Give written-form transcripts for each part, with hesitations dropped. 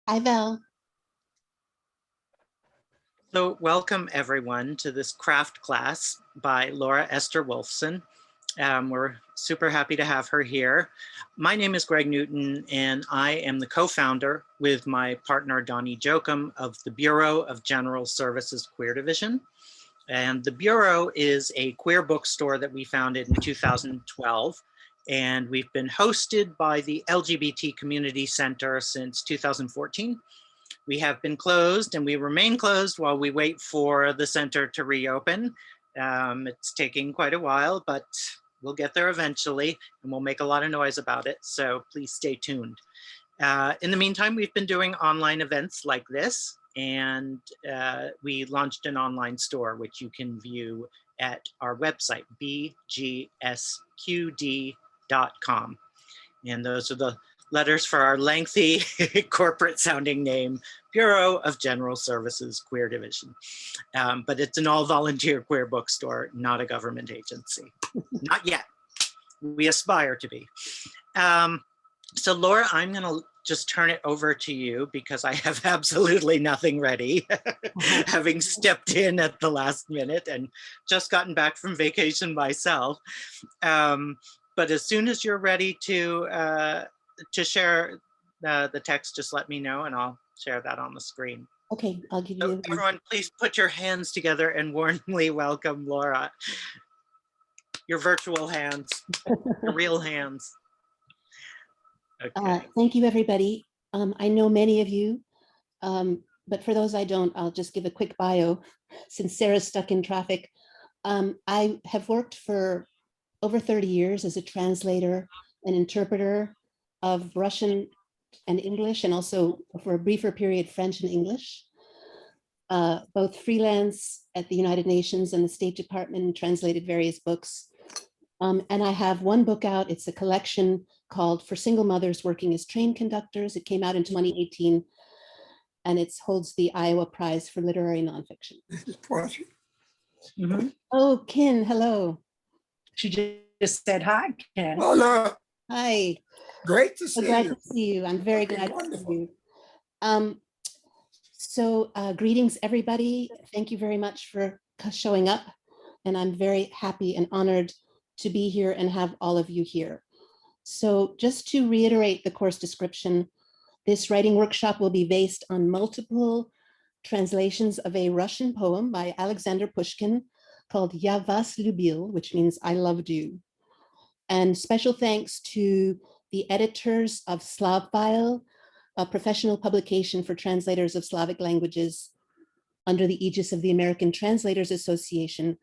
Hi, Val. So welcome everyone to this craft class by Esther Wolfson. We're super happy to have her here. My name is Greg Newton and I am the co-founder with my partner Donnie Jokum of the Bureau of General Services Queer Division. And the Bureau is a queer bookstore that we founded in 2012. And we've been hosted by the LGBT Community Center since 2014. We have been closed and we remain closed while we wait for the center to reopen. It's taking quite a while, but we'll get there eventually and we'll make a lot of noise about it. So please stay tuned. In the meantime, we've been doing online events like this, and we launched an online store, which you can view at our website, bgsqd.com. And those are the letters for our lengthy corporate sounding name, Bureau of General Services Queer Division. But it's an all volunteer queer bookstore, not a government agency. Not yet. We aspire to be. So Laura, I'm gonna just turn it over to you because I have absolutely nothing ready, having stepped in at the last minute and just gotten back from vacation myself. But as soon as you're ready to share the text, just let me know and I'll share that on the screen. Okay, I'll give So you. everyone, please put your hands together and warmly welcome Laura. Your virtual hands, your real hands. Okay. Thank you, everybody. I know many of you, but for those I don't, I'll just give a quick bio since Sarah's stuck in traffic. I have worked for over 30 years as a translator and interpreter of Russian and English, and also for a briefer period, French and English, both freelance at the United Nations and the State Department, and translated various books. And I have one book out. It's a collection called For Single Mothers Working as Train Conductors. It came out in 2018, and it holds the Iowa Prize for Literary Nonfiction. Mm-hmm. Oh, Kin, hello. She just said hi, Ken. Hello. Hi. Great to see you. Glad to see you. I'm very glad to see you. Greetings, everybody. Thank you very much for showing up. And I'm very happy and honored to be here and have all of you here. So just to reiterate the course description, this writing workshop will be based on multiple translations of a Russian poem by Alexander Pushkin called "Ya vas lubil," which means I loved you. And special thanks to the editors of Slavfile, a professional publication for translators of Slavic languages under the aegis of the American Translators Association,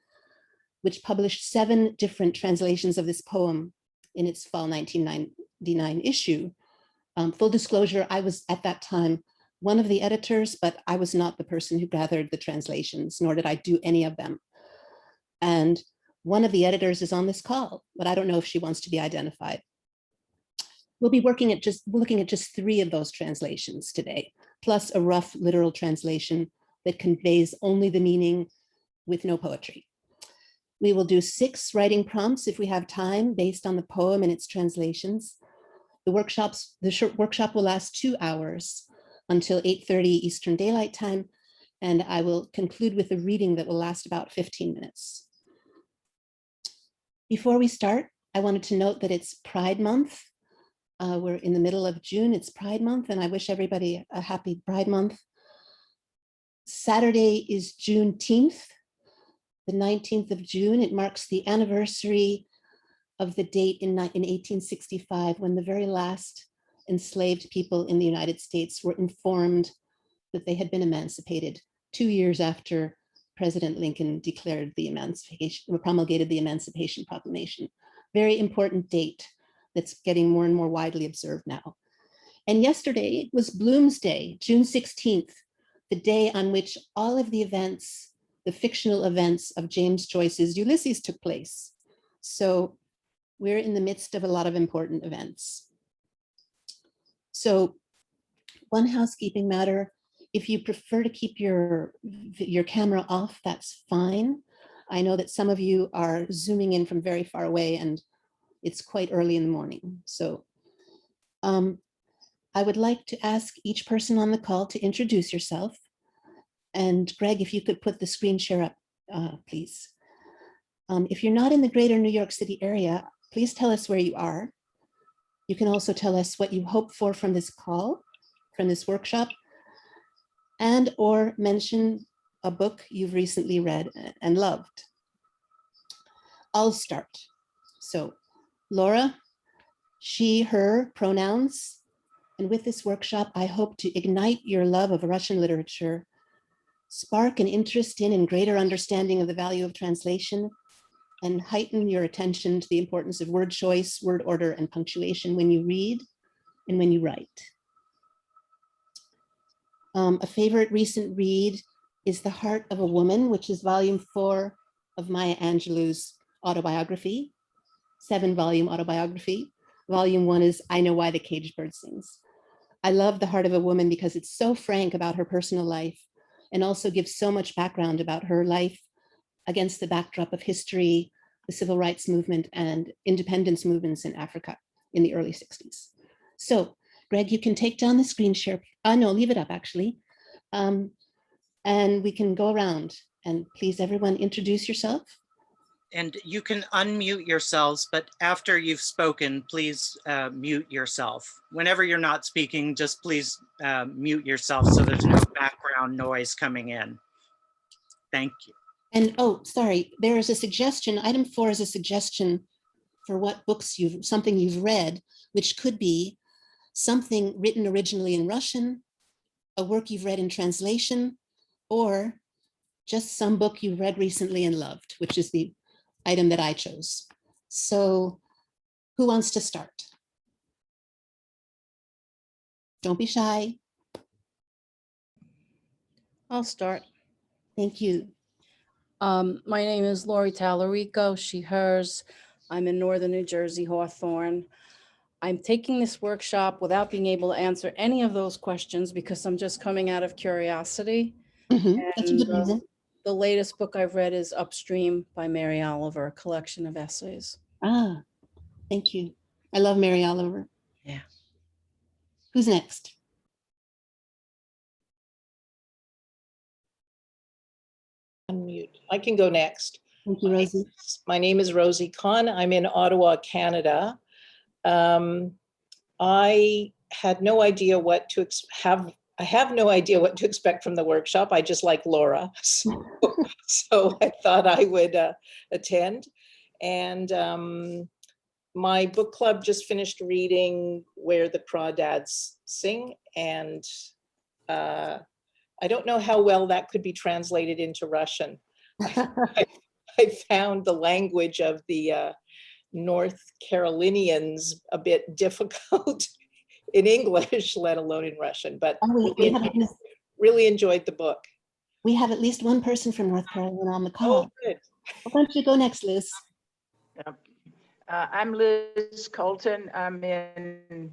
which published 7 different translations of this poem in its fall 1999 issue. Full disclosure, I was at that time one of the editors, but I was not the person who gathered the translations, nor did I do any of them. And one of the editors is on this call, but I don't know if she wants to be identified. We'll be looking at just 3 of those translations today, plus a rough literal translation that conveys only the meaning with no poetry. We will do 6 writing prompts if we have time based on the poem and its translations. The short workshop will last 2 hours until 8:30 Eastern Daylight Time, and I will conclude with a reading that will last about 15 minutes. Before we start, I wanted to note that it's Pride Month. We're in the middle of June, it's Pride Month, and I wish everybody a happy Pride Month. Saturday is Juneteenth, the 19th of June. It marks the anniversary of the date in 1865 when the very last enslaved people in the United States were informed that they had been emancipated 2 years after President Lincoln declared the promulgated the Emancipation Proclamation. Very important date that's getting more and more widely observed now. And yesterday was Bloomsday, June 16th, the day on which all of the events, the fictional events of James Joyce's Ulysses took place. So we're in the midst of a lot of important events. So one housekeeping matter, if you prefer to keep your camera off, that's fine. I know that some of you are zooming in from very far away and it's quite early in the morning. So I would like to ask each person on the call to introduce yourself. And Greg, if you could put the screen share up, please. If you're not in the greater New York City area, please tell us where you are. You can also tell us what you hope for from this call, from this workshop, and or mention a book you've recently read and loved. I'll start. So Laura, she, her pronouns. And with this workshop, I hope to ignite your love of Russian literature, spark an interest in and greater understanding of the value of translation, and heighten your attention to the importance of word choice, word order, and punctuation when you read and when you write. A favorite recent read is The Heart of a Woman, which is volume 4 of Maya Angelou's autobiography, 7-volume autobiography. Volume 1 is I Know Why the Caged Bird Sings. I love The Heart of a Woman because it's so frank about her personal life and also gives so much background about her life against the backdrop of history, the civil rights movement, and independence movements in Africa in the early 60s. So, Greg, you can take down the screen share. No, leave it up actually. And we can go around, and please everyone introduce yourself. And you can unmute yourselves, but after you've spoken, please mute yourself. Whenever you're not speaking, just please mute yourself so there's no background noise coming in. Thank you. And oh, sorry, there is a suggestion. Item 4 is a suggestion for what books something you've read, which could be something written originally in Russian, a work you've read in translation, or just some book you read recently and loved, which is the item that I chose. So who wants to start? Don't be shy. I'll start. Thank you. My name is Laurie Tallarico, she, hers. I'm in Northern New Jersey, Hawthorne. I'm taking this workshop without being able to answer any of those questions because I'm just coming out of curiosity. That's a good And reason. the latest book I've read is Upstream by Mary Oliver, a collection of essays. Ah, thank you. I love Mary Oliver. Yeah. Who's next? Unmute. I can go next. Thank you, Rosie. My name is Rosie Kahn. I'm in Ottawa, Canada. I had no idea what to I have no idea what to expect from the workshop. I just like Laura. So I thought I would attend. And my book club just finished reading Where the Crawdads Sing. And I don't know how well that could be translated into Russian. I found the language of the North Carolinians a bit difficult in English, let alone in Russian, but really enjoyed the book. We have at least one person from North Carolina on the Oh, call. good. Why don't you go next, Liz? I'm Liz Colton. I'm in.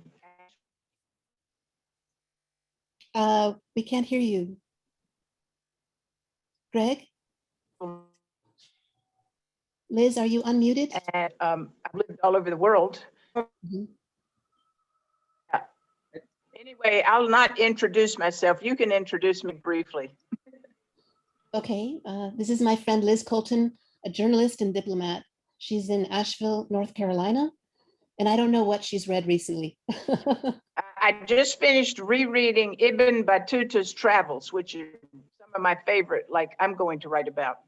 We can't hear you. Greg? Liz, are you unmuted? And I've lived all over the world. Mhm. Anyway, I'll not introduce myself. You can introduce me briefly. Okay, this is my friend Liz Colton, a journalist and diplomat. She's in Asheville, North Carolina, and I don't know what she's read recently. I just finished rereading Ibn Battuta's Travels, which is some of my favorite, like I'm going to write about.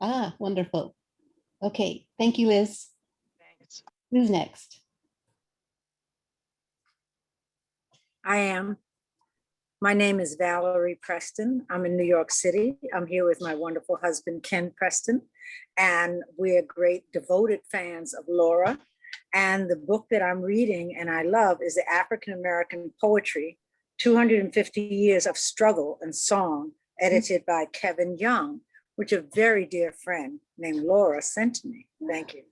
Ah, wonderful. Okay, thank you, Liz. Thanks. Who's next? I am. My name is Valerie Preston. I'm in New York City. I'm here with my wonderful husband, Ken Preston, and we're great devoted fans of Laura. And the book that I'm reading and I love is the African-American Poetry, 250 Years of Struggle and Song, edited by Kevin Young, which a very dear friend named Laura sent to me. Thank you.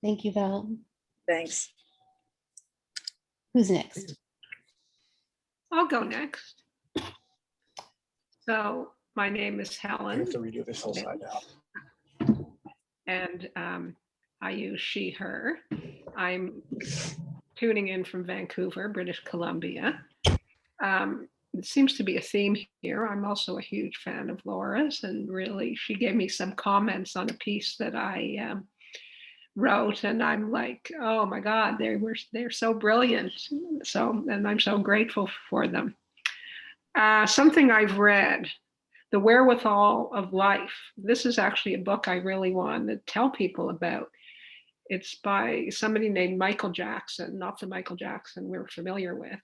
Thank you, Val. Thanks. Who's next? I'll go next. So my name is Helen. You have to redo this whole side now. And I use she, her. I'm tuning in from Vancouver, British Columbia. It seems to be a theme here. I'm also a huge fan of Laura's, and really, she gave me some comments on a piece that I wrote, and I'm like, oh my God, they're so brilliant. So, and I'm so grateful for them. Something I've read, The Wherewithal of Life. This is actually a book I really want to tell people about. It's by somebody named Michael Jackson, not the Michael Jackson we're familiar with.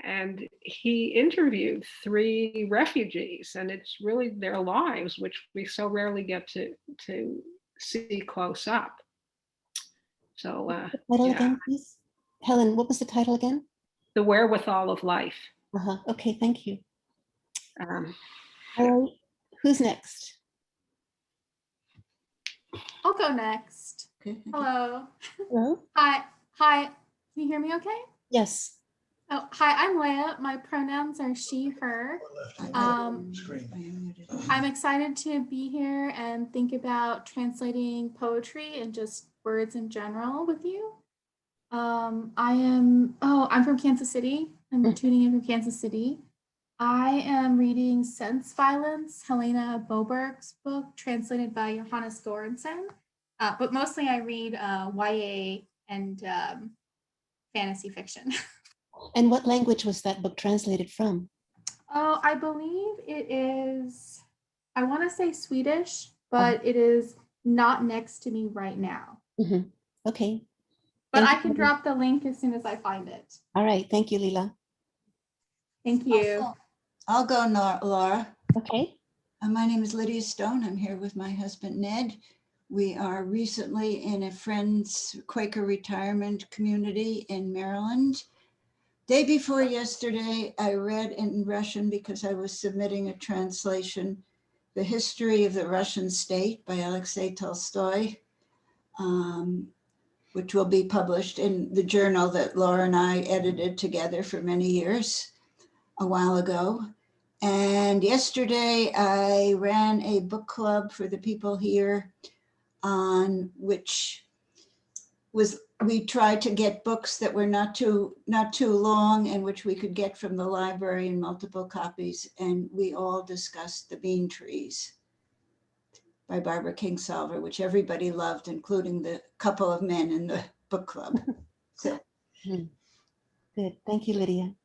And he interviewed 3 refugees, and it's really their lives, which we so rarely get to see close up. So, Title yeah. again, please. Helen, what was the title again? The Wherewithal of Life. Okay, thank you. Um, All right, who's next? I'll go next. Okay. Hello. Hello? Hi. Can you hear me okay? Yes. Oh, hi, I'm Leia. My pronouns are she, her. I'm excited to be here and think about translating poetry and just words in general with you. I'm from Kansas City. I'm tuning in from Kansas City. I am reading Sense Violence, Helena Boberg's book, translated by Johannes Goransson. But mostly I read YA and fantasy fiction. And what language was that book translated from? Oh, I believe it is, I want to say Swedish, but it is not next to me right now. Okay. But Thank I can you. drop the link as soon as I find it. All right, thank you, Leela. Thank you. I'll go, Laura. Okay. My name is Lydia Stone. I'm here with my husband, Ned. We are recently in a friend's Quaker retirement community in Maryland. Day before yesterday, I read in Russian because I was submitting a translation, The History of the Russian State by Alexei Tolstoy, which will be published in the journal that Laura and I edited together for many years a while ago. And yesterday I ran a book club for the people here on which we tried to get books that were not too long and which we could get from the library in multiple copies. And we all discussed The Bean Trees by Barbara Kingsolver, which everybody loved, including the couple of men in the book club. So. Good, thank you, Lydia.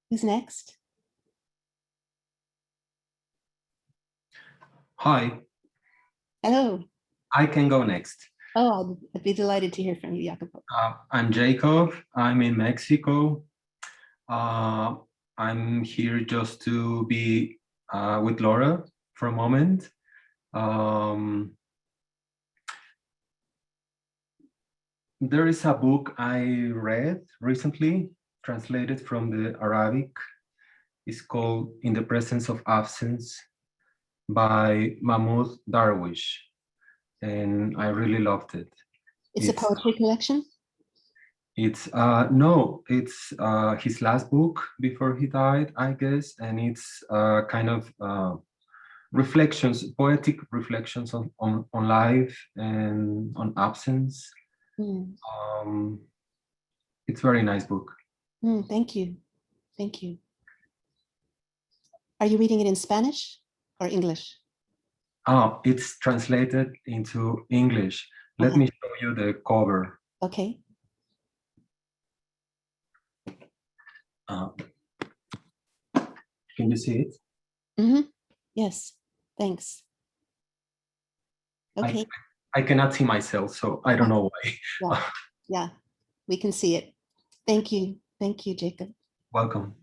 Who's next? Hi. Hello. I can go next. Oh, I'd be delighted to hear from you, Jacopo. I'm Jacob. I'm in Mexico. I'm here just to be with Laura for a moment. There is a book I read recently, translated from the Arabic. It's called In the Presence of Absence by Mahmoud Darwish. And I really loved it. It's a poetry collection? It's no, it's his last book before he died, I guess, and it's kind of reflections, poetic reflections on life and on absence. It's a very nice book. Thank you, thank you. Are you reading it in Spanish or English? Oh, it's translated into English. Let me show you the cover. Okay. Can you see it? Yes, thanks. Okay. I cannot see myself, so I don't know why. Yeah, we can see it. Thank you, Jacob. Welcome.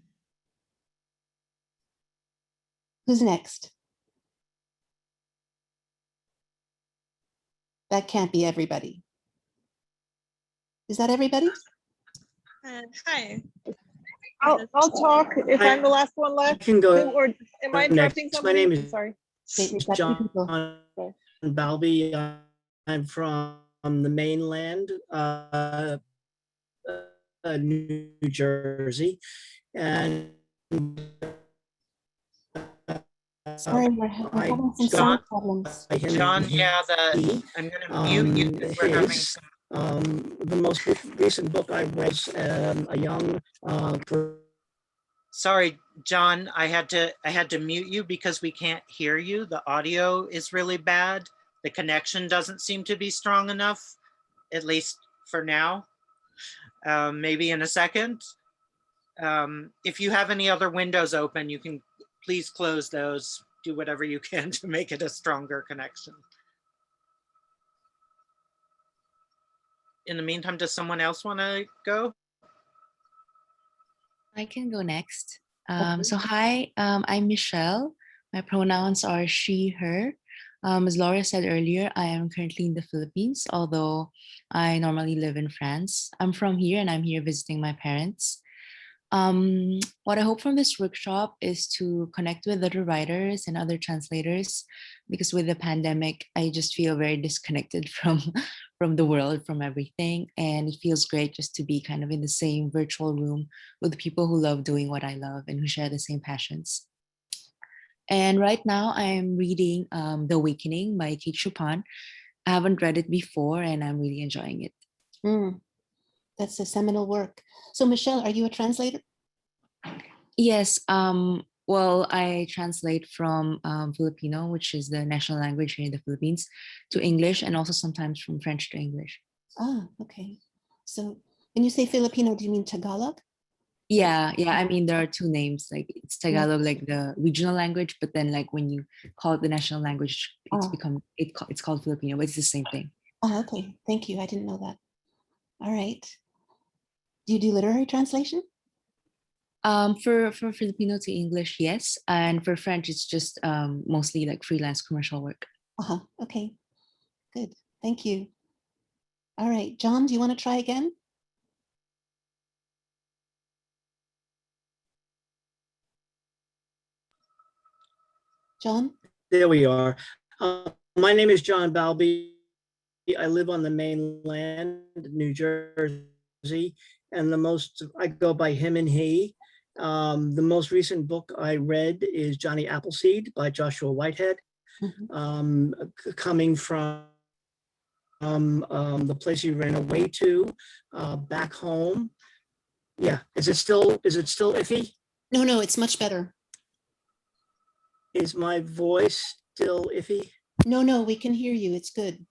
Who's next? That can't be everybody. Is that everybody? Hi. I'll talk if I'm the last one left. I can go. Or am I interrupting next. somebody? My name is Sorry. John Balby. I'm from the mainland, New Jersey, and sorry, we're having some sound problems. John, yeah, I'm going to mute you because we're having some The most recent book I read was a young Sorry, John, I had to mute you because we can't hear you. The audio is really bad. The connection doesn't seem to be strong enough, at least for now. Maybe in a second. If you have any other windows open, you can please close those. Do whatever you can to make it a stronger connection. In the meantime, does someone else want to go? I can go next. So hi, I'm Michelle. My pronouns are she, her. As Laura said earlier, I am currently in the Philippines, although I normally live in France. I'm from here and I'm here visiting my parents. What I hope from this workshop is to connect with other writers and other translators, because with the pandemic, I just feel very disconnected from the world, from everything. And it feels great just to be kind of in the same virtual room with people who love doing what I love and who share the same passions. And right now I'm reading The Awakening by Kate Chopin. I haven't read it before and I'm really enjoying it. That's a seminal work. So Michelle, are you a translator? Yes. Well, I translate from Filipino, which is the national language here in the Philippines, to English, and also sometimes from French to English. Ah, okay. So when you say Filipino, do you mean Tagalog? Yeah. I mean, there are two names. Like it's Tagalog, like the regional language, but then like when you call it the national language, it's called Filipino, but it's the same thing. Oh, okay. Thank you. I didn't know that. All right. Do you do literary translation? For Filipino to English, yes. And for French, it's just mostly like freelance commercial work. Okay. Good. Thank you. All right. John, do you want to try again? John? There we are. My name is John Balby. I live on the mainland, New Jersey, and I go by him and he. The most recent book I read is Johnny Appleseed by Joshua Whitehead, coming from the place he ran away to, back home. Yeah, is it still iffy? No, it's much better. Is my voice still iffy? No, we can hear you. It's good.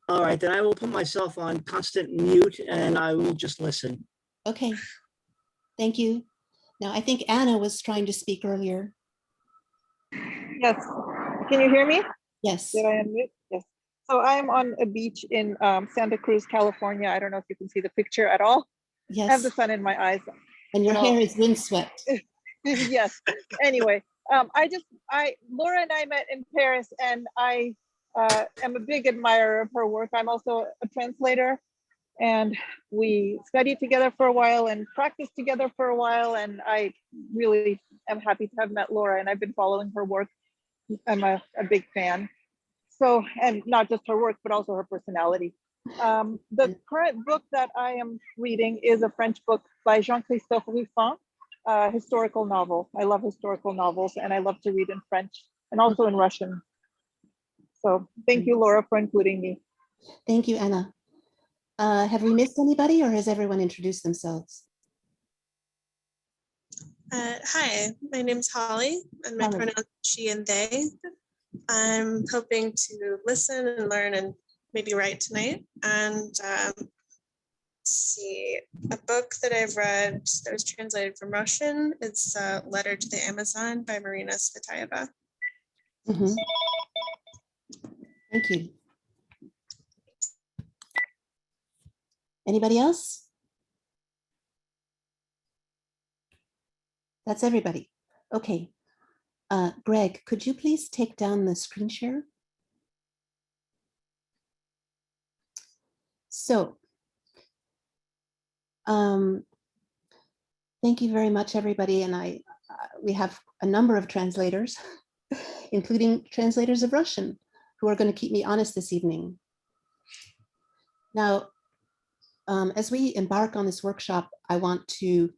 All right, then I will put myself on constant mute and I will just listen. Okay. Thank you. Now, I think Anna was trying to speak earlier. Yes. Can you hear me? Yes. Did I unmute? Yes. So I am on a beach in Santa Cruz, California. I don't know if you can see the picture at all. Yes. I have the sun in my eyes. And your hair is windswept. Yes. Anyway, Laura and I met in Paris, and I am a big admirer of her work. I'm also a translator, and we studied together for a while and practiced together for a while. And I really am happy to have met Laura, and I've been following her work. I'm a big fan. So, and not just her work, but also her personality. The current book that I am reading is a French book by Jean-Christophe Ruffin, a historical novel. I love historical novels, and I love to read in French and also in Russian. So thank you, Laura, for including me. Thank you, Anna. Have we missed anybody, or has everyone introduced themselves? Hi, my name's Holly, and my pronouns are she and they. I'm hoping to listen and learn and maybe write tonight. And let's see, a book that I've read that was translated from Russian. It's Letter to the Amazon by Marina Svetaeva. Thank you. Anybody else? That's everybody. Okay. Greg, could you please take down the screen share? So, thank you very much, everybody. And we have a number of translators, including translators of Russian, who are going to keep me honest this evening. Now, as we embark on this workshop, I want to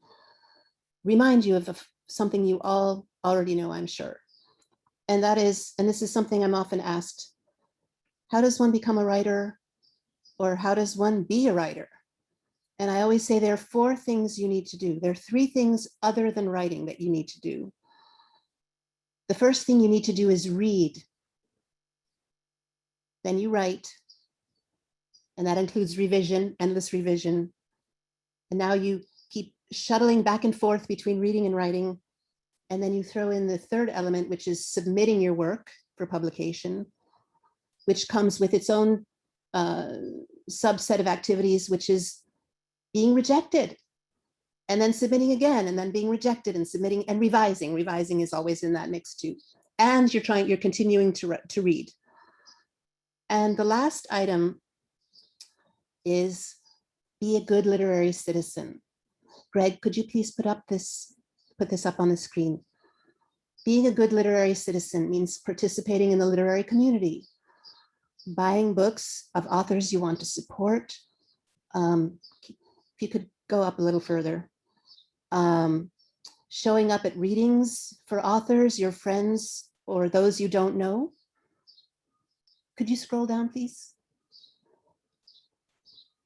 remind you of something you all already know, I'm sure. And that is, and this is something I'm often asked, how does one become a writer? Or how does one be a writer? And I always say there are 4 things you need to do. There are 3 things other than writing that you need to do. The first thing you need to do is read. Then you write. And that includes revision, endless revision. And now you keep shuttling back and forth between reading and writing. And then you throw in the third element, which is submitting your work for publication, which comes with its own subset of activities, which is being rejected and then submitting again and then being rejected and submitting and revising. Revising is always in that mix too. And you're continuing to read. And the last item is be a good literary citizen. Greg, could you please put this up on the screen? Being a good literary citizen means participating in the literary community, buying books of authors you want to support. If you could go up a little further. Showing up at readings for authors, your friends, or those you don't know. Could you scroll down, please?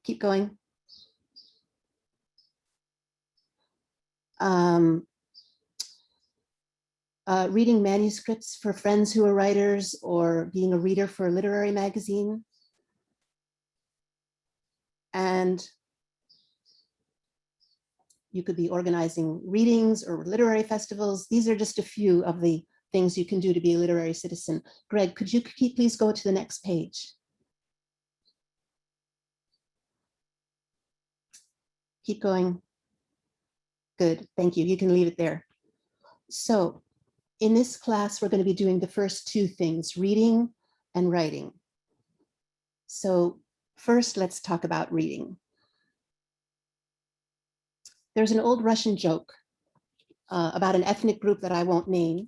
Keep going. Reading manuscripts for friends who are writers, or being a reader for a literary magazine. And you could be organizing readings or literary festivals. These are just a few of the things you can do to be a literary citizen. Greg, could you please go to the next page? Keep going. Good, thank you. You can leave it there. So in this class, we're going to be doing the first 2 things, reading and writing. So first, let's talk about reading. There's an old Russian joke about an ethnic group that I won't name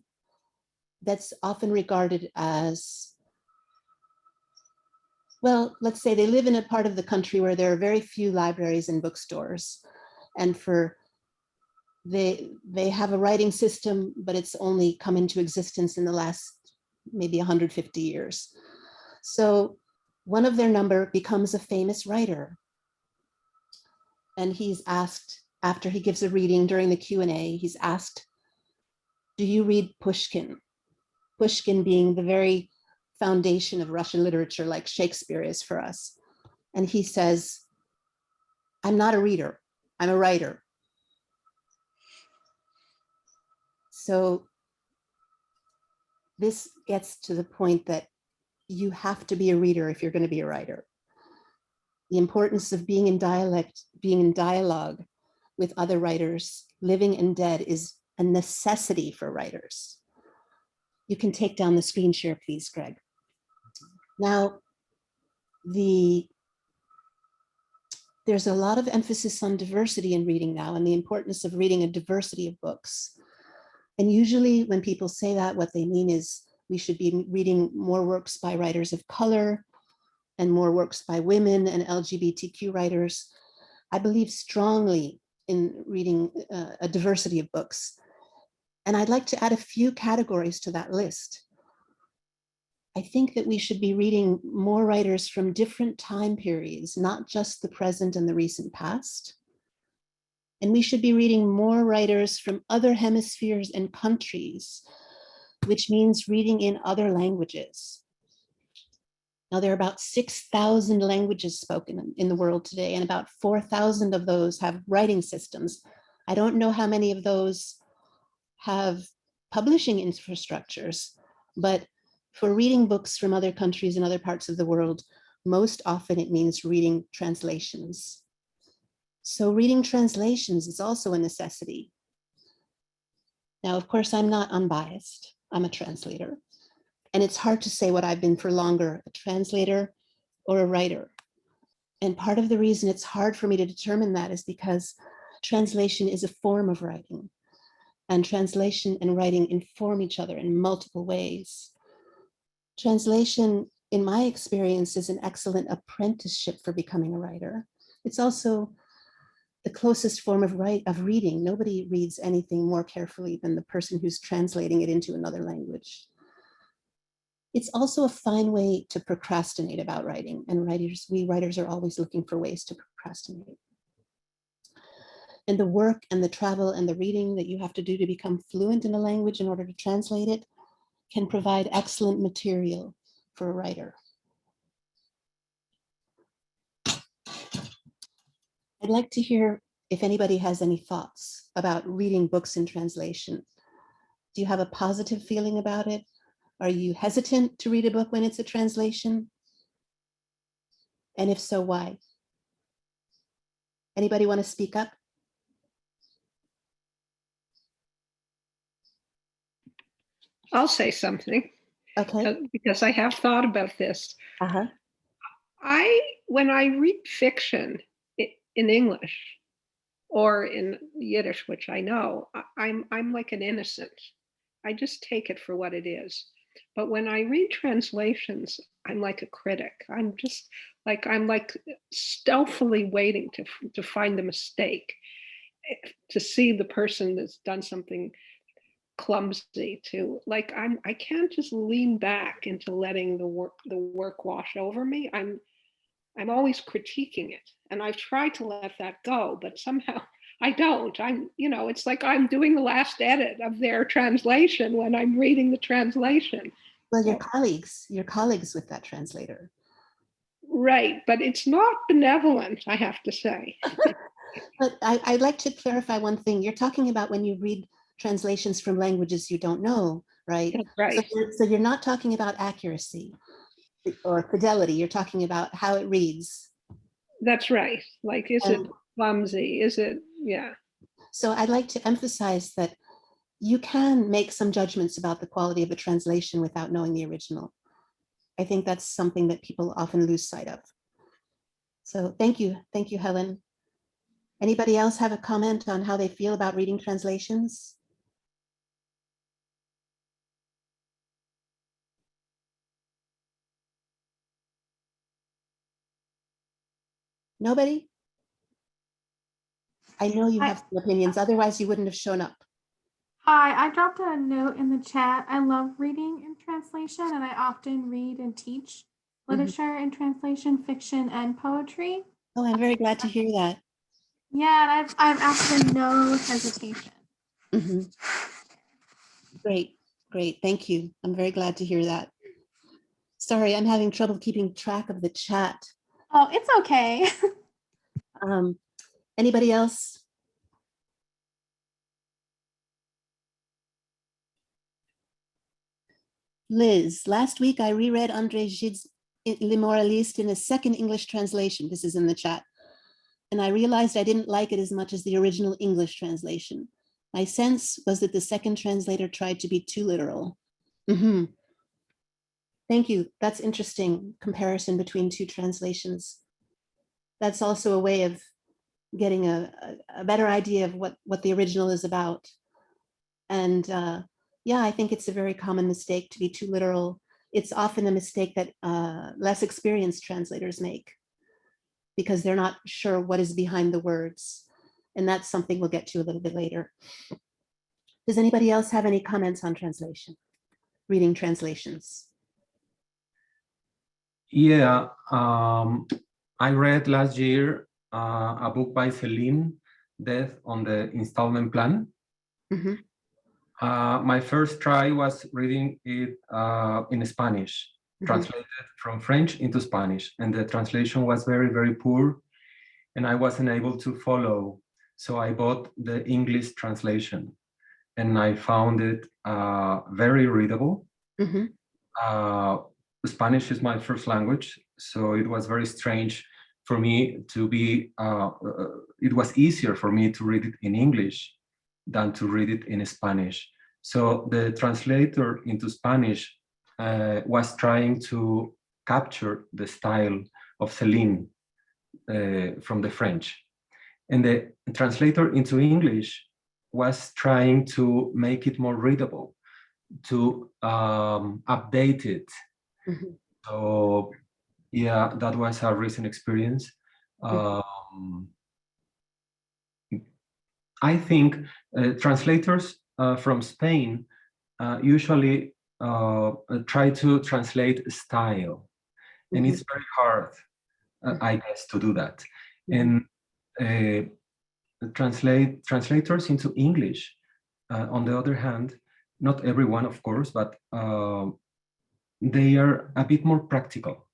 that's often regarded as, well, let's say they live in a part of the country where there are very few libraries and bookstores. And they have a writing system, but it's only come into existence in the last maybe 150 years. So one of their number becomes a famous writer. And he's asked, after he gives a reading during the Q&A, he's asked, do you read Pushkin? Pushkin being the very foundation of Russian literature, like Shakespeare is for us. And he says, I'm not a reader, I'm a writer. So this gets to the point that you have to be a reader if you're going to be a writer. The importance of being in dialogue with other writers, living and dead, is a necessity for writers. You can take down the screen share, please, Greg. Now, there's a lot of emphasis on diversity in reading now, and the importance of reading a diversity of books. And usually when people say that, what they mean is we should be reading more works by writers of color and more works by women and LGBTQ writers. I believe strongly in reading a diversity of books. And I'd like to add a few categories to that list. I think that we should be reading more writers from different time periods, not just the present and the recent past. And we should be reading more writers from other hemispheres and countries, which means reading in other languages. Now, there are about 6,000 languages spoken in the world today, and about 4,000 of those have writing systems. I don't know how many of those have publishing infrastructures, but for reading books from other countries and other parts of the world, most often it means reading translations. So reading translations is also a necessity. Now, of course, I'm not unbiased. I'm a translator. And it's hard to say what I've been for longer, a translator or a writer. And part of the reason it's hard for me to determine that is because translation is a form of writing. And translation and writing inform each other in multiple ways. Translation, in my experience, is an excellent apprenticeship for becoming a writer. It's also the closest form of reading. Nobody reads anything more carefully than the person who's translating it into another language. It's also a fine way to procrastinate about writing, and we writers are always looking for ways to procrastinate. And the work and the travel and the reading that you have to do to become fluent in a language in order to translate it can provide excellent material for a writer. I'd like to hear if anybody has any thoughts about reading books in translation. Do you have a positive feeling about it? Are you hesitant to read a book when it's a translation? And if so, why? Anybody want to speak up? I'll say something. Okay. Because I have thought about this. Uh-huh. When I read fiction in English or in Yiddish, which I know, I'm like an innocent. I just take it for what it is. But when I read translations, I'm like a critic. I'm like stealthily waiting to find the mistake, to see the person that's done something clumsy, to like I can't just lean back into letting the work wash over me. I'm always critiquing it, and I've tried to let that go, but somehow I don't. It's like I'm doing the last edit of their translation when I'm reading the translation. Well, your colleagues with that translator. Right, but it's not benevolent, I have to say. But I'd like to clarify one thing. You're talking about when you read translations from languages you don't know, right? Right. So you're not talking about accuracy or fidelity. You're talking about how it reads. That's right. Like, is it clumsy? Is it, yeah. So I'd like to emphasize that you can make some judgments about the quality of a translation without knowing the original. I think that's something that people often lose sight of. So thank you, Helen. Anybody else have a comment on how they feel about reading translations? Nobody? I know you have some opinions, otherwise you wouldn't have shown up. Hi, I dropped a note in the chat. I love reading in translation, and I often read and teach literature in translation, fiction, and poetry. Oh, I'm very glad to hear that. Yeah, and I've absolutely no hesitation. Great, thank you. I'm very glad to hear that. Sorry, I'm having trouble keeping track of the chat. Oh, it's okay. Anybody else? Liz, last week I reread André Gide's Le Moraliste in a second English translation. This is in the chat. And I realized I didn't like it as much as the original English translation. My sense was that the second translator tried to be too literal. Thank you. That's interesting comparison between two translations. That's also a way of getting a better idea of what the original is about. And yeah, I think it's a very common mistake to be too literal. It's often a mistake that less experienced translators make because they're not sure what is behind the words. And that's something we'll get to a little bit later. Does anybody else have any comments on translation, reading translations? Yeah, I read last year a book by Celine, Death on the Installment Plan. My first try was reading it in Spanish, translated from French into Spanish, and the translation was very, very poor, and I wasn't able to follow. So I bought the English translation, and I found it very readable. Spanish is my first language, so it was very strange for me to be, it was easier for me to read it in English than to read it in Spanish. So the translator into Spanish was trying to capture the style of Celine from the French. And the translator into English was trying to make it more readable, to update it. So yeah, that was a recent experience. I think translators from Spain usually try to translate style, and it's very hard, I guess, to do that. And translators into English, on the other hand, not everyone, of course, but they are a bit more practical.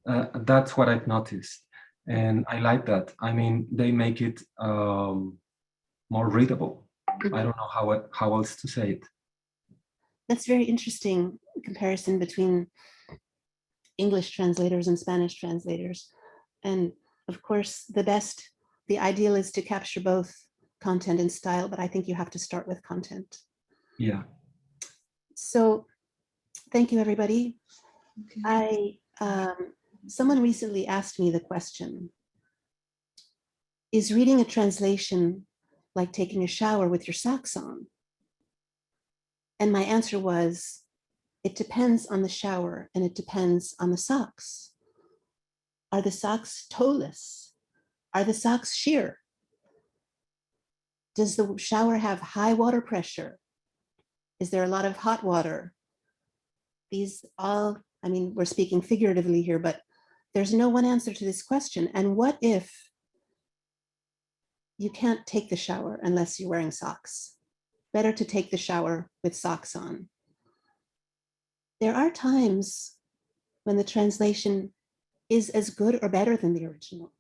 That's what I've noticed, and I like that. I mean, they make it more readable. I don't know how else to say it. That's very interesting comparison between English translators and Spanish translators. And of course, the ideal is to capture both content and style, but I think you have to start with content. Yeah. So thank you, everybody. Someone recently asked me the question, is reading a translation like taking a shower with your socks on? And my answer was, it depends on the shower and it depends on the socks. Are the socks toeless? Are the socks sheer? Does the shower have high water pressure? Is there a lot of hot water? These all, I mean, we're speaking figuratively here, but there's no one answer to this question. And what if you can't take the shower unless you're wearing socks? Better to take the shower with socks on. There are times when the translation is as good or better than the original.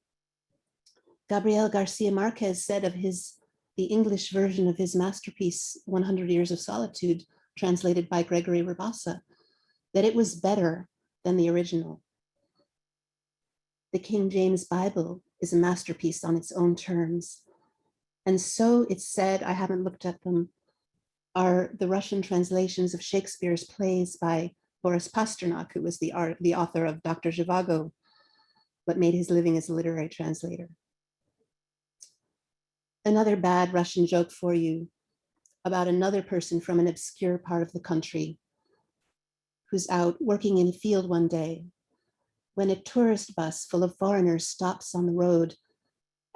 Gabriel Garcia Marquez said of the English version of his masterpiece, 100 Years of Solitude, translated by Gregory Rabassa, that it was better than the original. The King James Bible is a masterpiece on its own terms. And so it's said, I haven't looked at them, are the Russian translations of Shakespeare's plays by Boris Pasternak, who was the author of Dr. Zhivago, but made his living as a literary translator. Another bad Russian joke for you about another person from an obscure part of the country who's out working in a field one day when a tourist bus full of foreigners stops on the road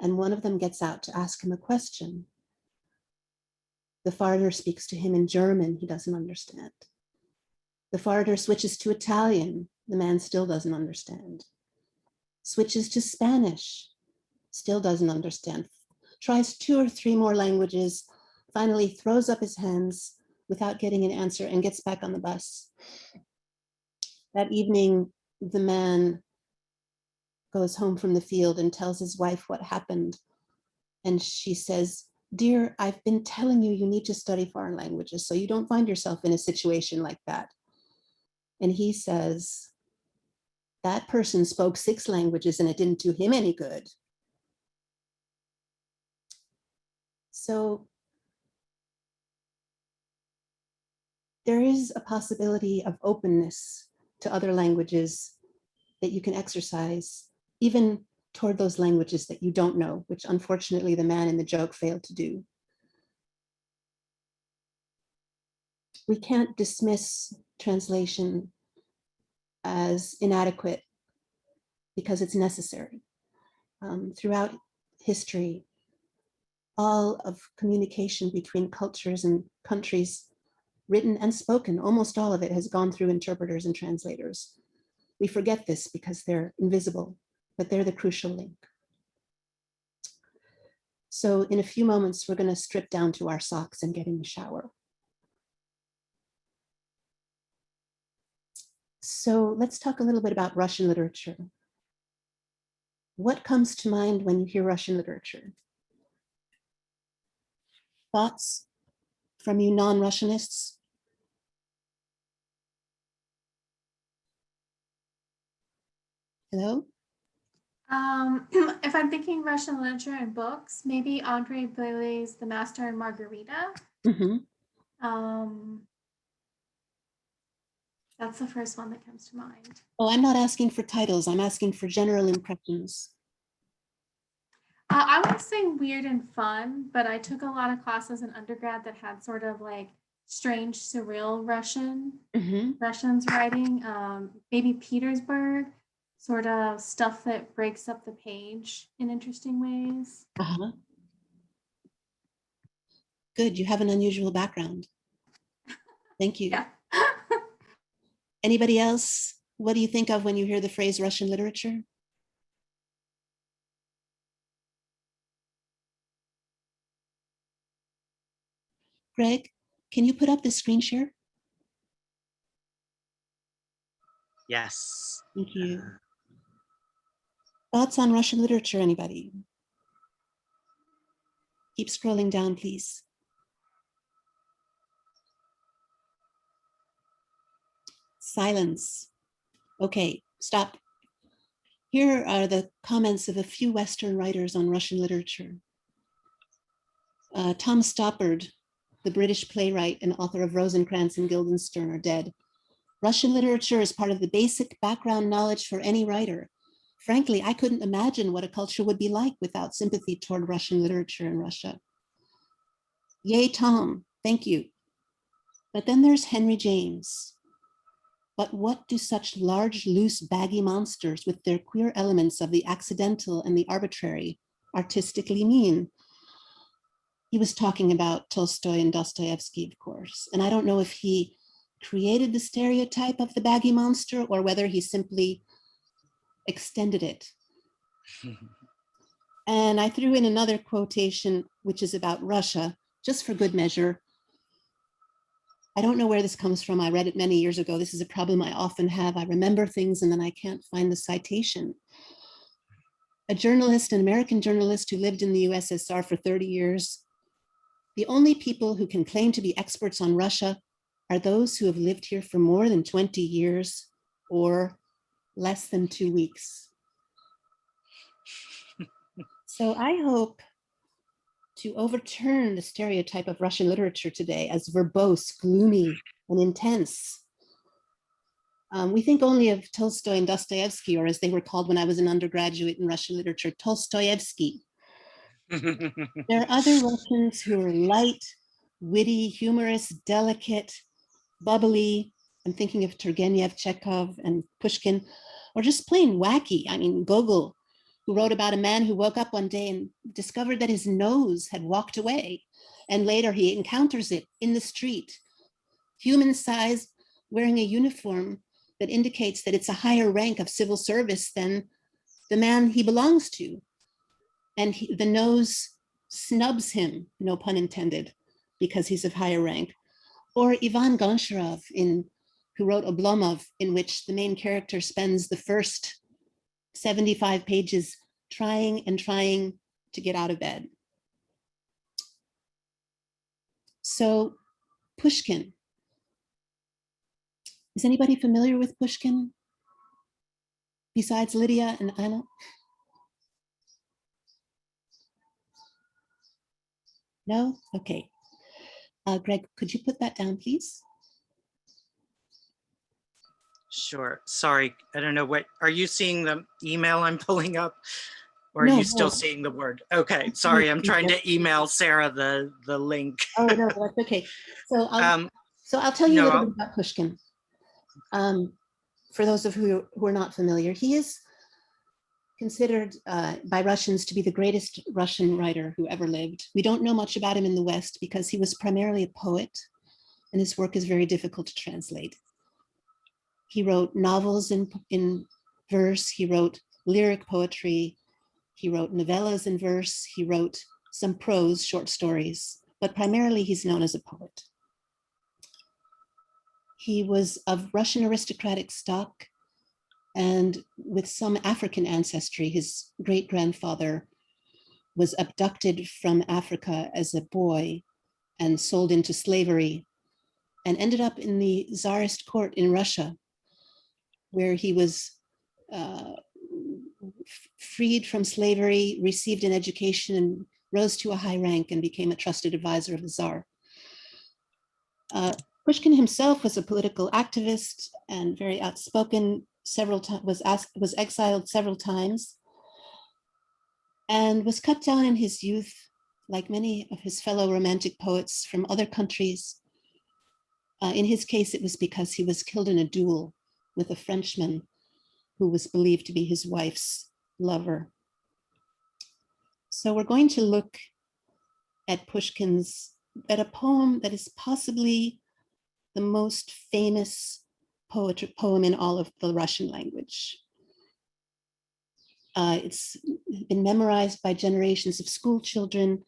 and one of them gets out to ask him a question. The foreigner speaks to him in German he doesn't understand. The foreigner switches to Italian, the man still doesn't understand. Switches to Spanish, still doesn't understand. Tries 2 or 3 more languages, finally throws up his hands without getting an answer and gets back on the bus. That evening, the man goes home from the field and tells his wife what happened. And she says, "Dear, I've been telling you, you need to study foreign languages so you don't find yourself in a situation like that." And he says, "That person spoke 6 languages and it didn't do him any good." So there is a possibility of openness to other languages that you can exercise, even toward those languages that you don't know, which unfortunately the man in the joke failed to do. We can't dismiss translation as inadequate because it's necessary. Throughout history, all of communication between cultures and countries, written and spoken, almost all of it has gone through interpreters and translators. We forget this because they're invisible, but they're the crucial link. So in a few moments, we're going to strip down to our socks and get in the shower. So let's talk a little bit about Russian literature. What comes to mind when you hear Russian literature? Thoughts from you non-Russianists? Hello? If I'm thinking Russian literature and books, maybe Andrei Bely's The Master and Margarita. That's the first one that comes to mind. Oh, I'm not asking for titles. I'm asking for general impressions. I would say weird and fun, but I took a lot of classes in undergrad that had sort of like strange, surreal Russians writing. Maybe Petersburg, sort of stuff that breaks up the page in interesting ways. Good, you have an unusual background. Thank you. Yeah. Anybody else? What do you think of when you hear the phrase Russian literature? Greg, can you put up the screen share? Yes. Thank you. Thoughts on Russian literature, anybody? Keep scrolling down, please. Silence. Okay, stop. Here are the comments of a few Western writers on Russian literature. Tom Stoppard, the British playwright and author of Rosencrantz and Guildenstern are dead. Russian literature is part of the basic background knowledge for any writer. Frankly, I couldn't imagine what a culture would be like without sympathy toward Russian literature in Russia. Yay, Tom, thank you. But then there's Henry James. But what do such large, loose, baggy monsters with their queer elements of the accidental and the arbitrary artistically mean? He was talking about Tolstoy and Dostoevsky, of course, and I don't know if he created the stereotype of the baggy monster or whether he simply extended it. And I threw in another quotation, which is about Russia, just for good measure. I don't know where this comes from. I read it many years ago. This is a problem I often have. I remember things and then I can't find the citation. A journalist, an American journalist who lived in the USSR for 30 years. The only people who can claim to be experts on Russia are those who have lived here for more than 20 years or less than 2 weeks. So I hope to overturn the stereotype of Russian literature today as verbose, gloomy, and intense. We think only of Tolstoy and Dostoevsky, or as they were called when I was an undergraduate in Russian literature, Tolstoyevsky. There are other Russians who are light, witty, humorous, delicate, bubbly. I'm thinking of Turgenev, Chekhov, and Pushkin, or just plain wacky. I mean, Gogol, who wrote about a man who woke up one day and discovered that his nose had walked away. And later he encounters it in the street, human size, wearing a uniform that indicates that it's a higher rank of civil service than the man he belongs to. And the nose snubs him, no pun intended, because he's of higher rank. Or Ivan Goncharov, who wrote Oblomov, in which the main character spends the first 75 pages trying and trying to get out of bed. So Pushkin. Is anybody familiar with Pushkin besides Lydia and Anna? No? Okay. Greg, could you put that down, please? Sure. Sorry, I don't know what, are you seeing the email I'm pulling up? Or are No, you still no. seeing the word? Okay, sorry, I'm trying to email Sarah the link. Oh, no, that's okay. So I'll tell you a little bit about Pushkin. For those of you who are not familiar, he is considered by Russians to be the greatest Russian writer who ever lived. We don't know much about him in the West because he was primarily a poet and his work is very difficult to translate. He wrote novels in verse, he wrote lyric poetry, he wrote novellas in verse, he wrote some prose, short stories, but primarily he's known as a poet. He was of Russian aristocratic stock and with some African ancestry. His great-grandfather was abducted from Africa as a boy and sold into slavery and ended up in the Tsarist court in Russia, where he was freed from slavery, received an education, and rose to a high rank and became a trusted advisor of the Tsar. Pushkin himself was a political activist and very outspoken, was exiled several times, and was cut down in his youth, like many of his fellow romantic poets from other countries. In his case, it was because he was killed in a duel with a Frenchman who was believed to be his wife's lover. So we're going to look at a poem that is possibly the most famous poem in all of the Russian language. It's been memorized by generations of school children,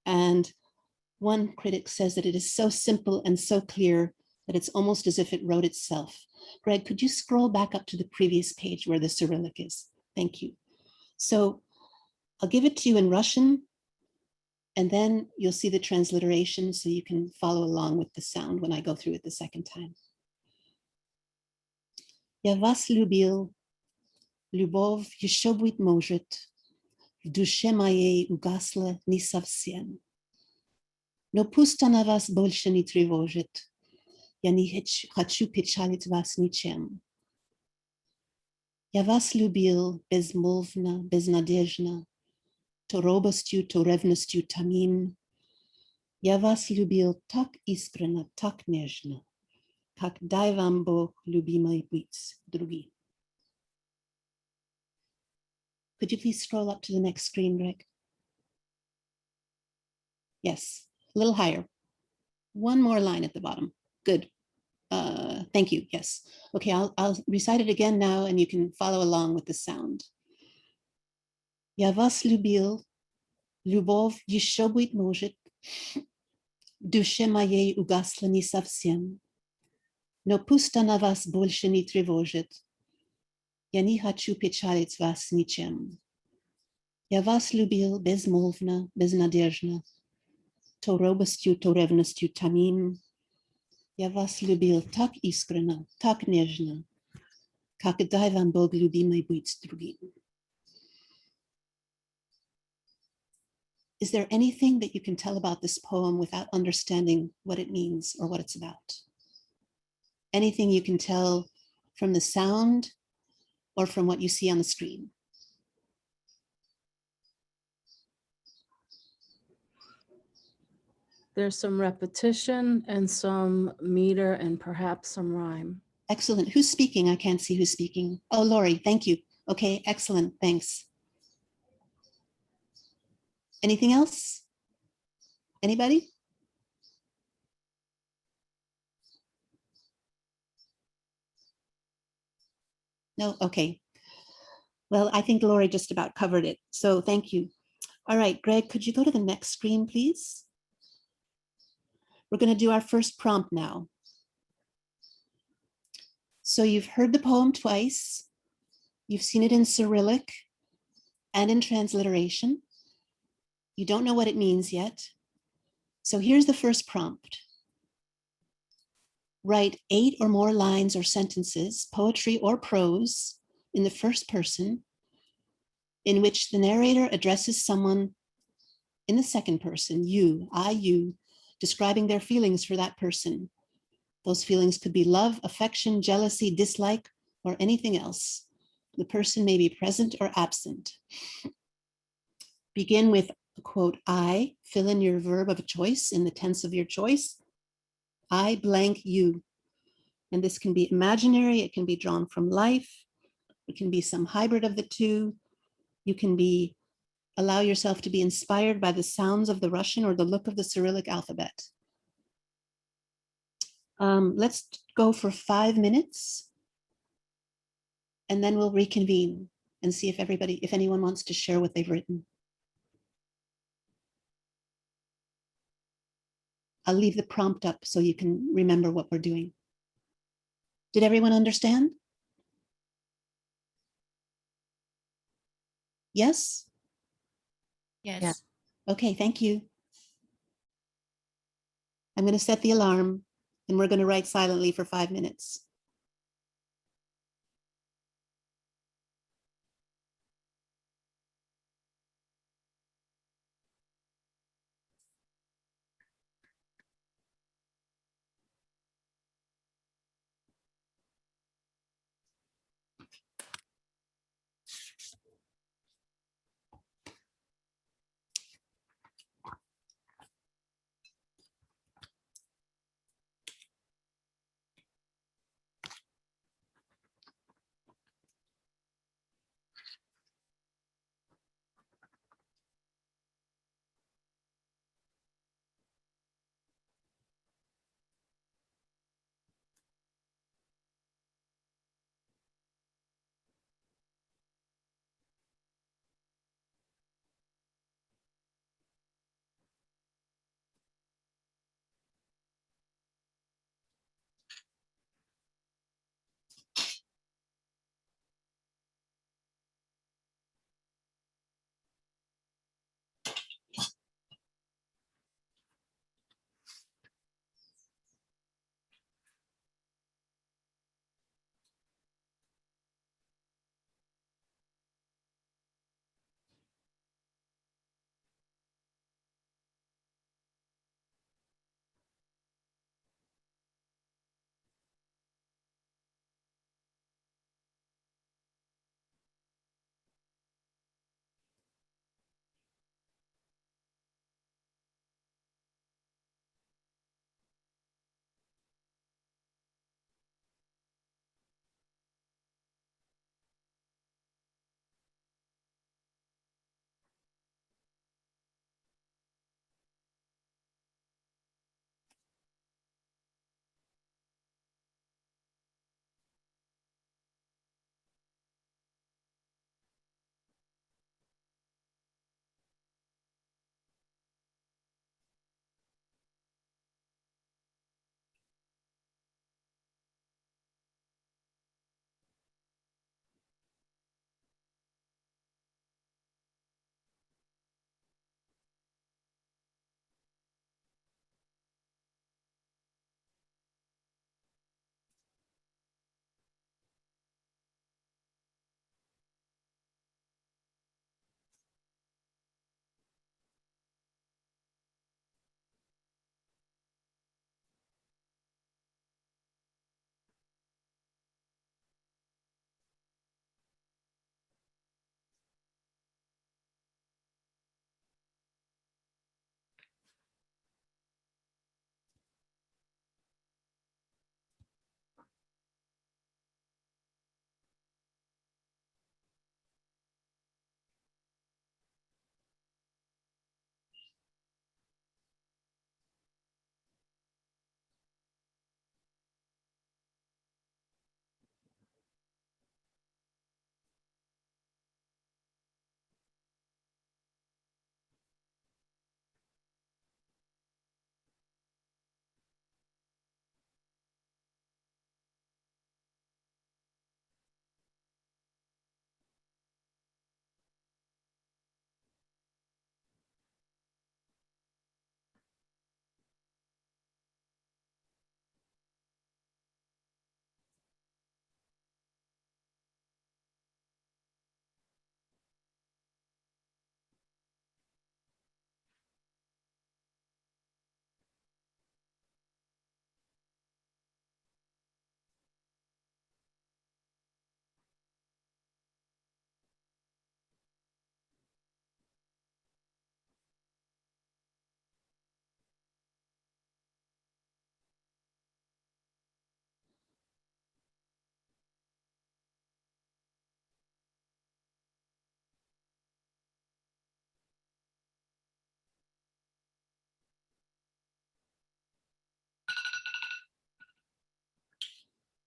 and one critic says that it is so simple and so clear that it's almost as if it wrote itself. Greg, could you scroll back up to the previous page where the Cyrillic is? Thank you. So I'll give it to you in Russian, and then you'll see the transliteration so you can follow along with the sound when I go through it the second time. Я вас любил, любовь еще быть может, в душе моей угасла не совсем. Но пусть она вас больше не тревожит, я не хочу печалить вас ничем. Я вас любил безмолвно, безнадежно, то робостью, то ревностью томим. Я вас любил так искренно, так нежно, как дай вам Бог, любимый, быть другим. Could you please scroll up to the next screen, Greg? Yes, a little higher. One more line at the bottom. Good. Thank you. Yes. Okay, I'll recite it again now and you can follow along with the sound. Я вас любил, любовь еще быть может, в душе моей угасла не совсем, но пусть она вас больше не тревожит. Я не хочу печалить вас ничем. Я вас любил безмолвно, безнадежно, то робостью, то ревностью томим. Я вас любил так искренно, так нежно, как дай вам Бог, любимый, быть другим. Is there anything that you can tell about this poem without understanding what it means or what it's about? Anything you can tell from the sound or from what you see on the screen? There's some repetition and some meter and perhaps some rhyme. Excellent. Who's speaking? I can't see who's speaking. Oh, Laurie, thank you. Okay, excellent. Thanks. Anything else? Anybody? No? Okay. Well, I think Laurie just about covered it. So thank you. All right, Greg, could you go to the next screen, please? We're going to do our first prompt now. So you've heard the poem twice. You've seen it in Cyrillic and in transliteration. You don't know what it means yet. So here's the first prompt. Write 8 or more lines or sentences, poetry or prose, in the first person, in which the narrator addresses someone in the second person, you, I, you, describing their feelings for that person. Those feelings could be love, affection, jealousy, dislike, or anything else. The person may be present or absent. Begin with the quote, I, fill in your verb of choice in the tense of your choice. I blank you. And this can be imaginary, it can be drawn from life, it can be some hybrid of the two. You can allow yourself to be inspired by the sounds of the Russian or the look of the Cyrillic alphabet. Let's go for 5 minutes and then we'll reconvene and see if anyone wants to share what they've written. I'll leave the prompt up so you can remember what we're doing. Did everyone understand? Yes? Yes. Yeah. Okay, thank you. I'm going to set the alarm and we're going to write silently for 5 minutes.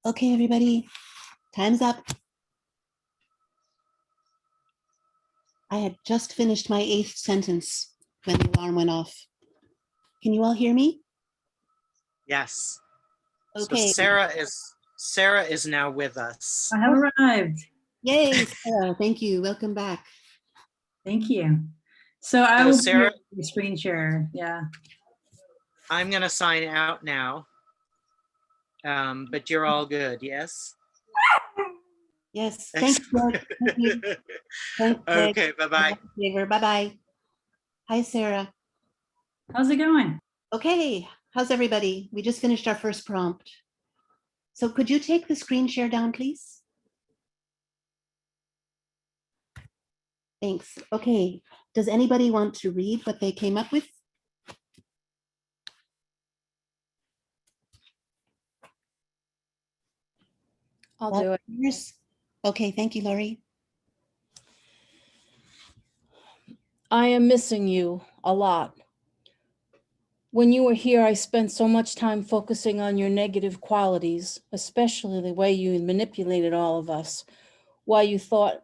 Okay, everybody, time's up. I had just finished my 8th sentence when the alarm went off. Can you all hear me? Yes. Okay. So Sarah is now with us. I have arrived. Yay, Sarah, thank you. Welcome back. Thank you. So I So will Sarah, be your screen share. Yeah. I'm going to sign out now. But you're all good, yes? Yes, thank you. George. Thank you. Thanks, Greg. Okay, bye-bye. Bye-bye. Hi, Sarah. How's it going? Okay, how's everybody? We just finished our first prompt. So could you take the screen share down, please? Thanks. Okay, does anybody want to read what they came up with? I'll do it. Okay, thank you, Laurie. I am missing you a lot. When you were here, I spent so much time focusing on your negative qualities, especially the way you manipulated all of us, why you thought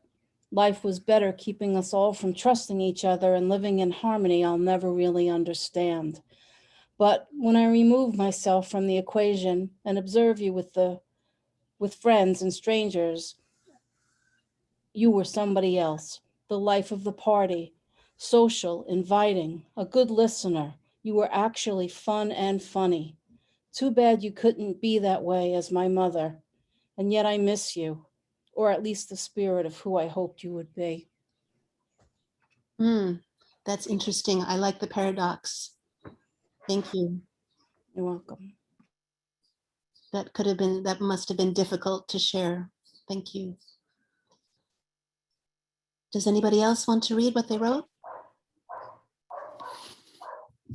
life was better keeping us all from trusting each other and living in harmony. I'll never really understand. But when I remove myself from the equation and observe you with friends and strangers, you were somebody else, the life of the party, social, inviting, a good listener. You were actually fun and funny. Too bad you couldn't be that way as my mother. And yet I miss you, or at least the spirit of who I hoped you would be. That's interesting. I like the paradox. Thank you. You're welcome. That must have been difficult to share. Thank you. Does anybody else want to read what they wrote?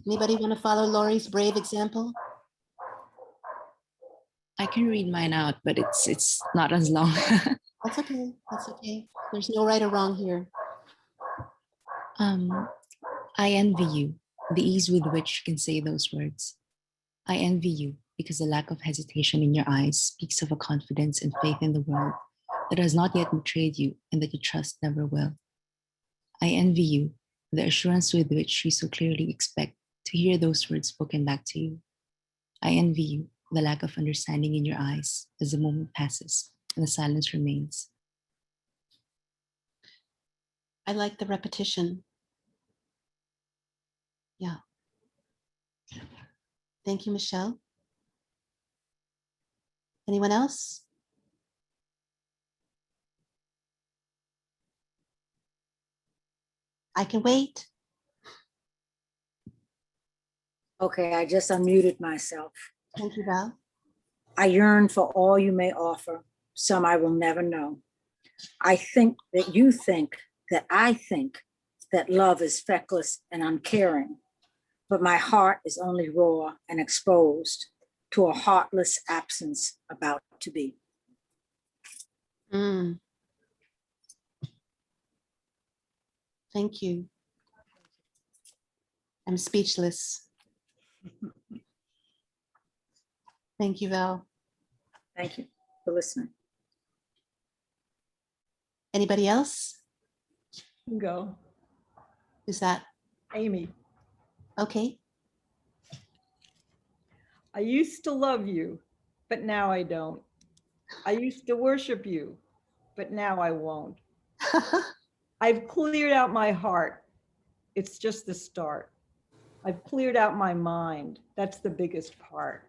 Anybody want to follow Laurie's brave example? I can read mine out, but it's not as long. That's okay. That's okay. There's no right or wrong here. I envy you, the ease with which you can say those words. I envy you because the lack of hesitation in your eyes speaks of a confidence and faith in the world that has not yet betrayed you and that you trust never will. I envy you, the assurance with which you so clearly expect to hear those words spoken back to you. I envy you, the lack of understanding in your eyes as the moment passes and the silence remains. I like the repetition. Yeah. Thank you, Michelle. Anyone else? I can wait. Okay, I just unmuted myself. Thank you, Val. I yearn for all you may offer, some I will never know. I think that you think that I think that love is feckless and uncaring, but my heart is only raw and exposed to a heartless absence about to be. Thank you. I'm speechless. Thank you, Val. Thank you for listening. Anybody else? Go. Who's that? Amy. Okay. I used to love you, but now I don't. I used to worship you, but now I won't. I've cleared out my heart. It's just the start. I've cleared out my mind. That's the biggest part.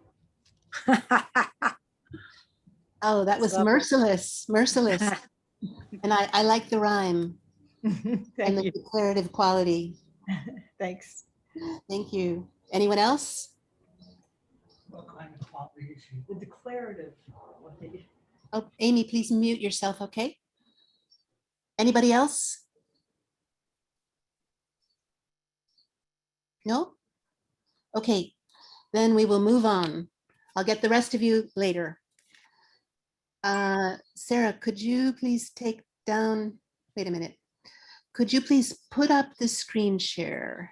Oh, that was merciless, merciless. And I like the rhyme and the declarative quality. Thanks. Thank you. Anyone else? The declarative. Oh, Amy, please mute yourself, okay? Anybody else? No? Okay, then we will move on. I'll get the rest of you later. Sarah, could you please take down, wait a minute. Could you please put up the screen share?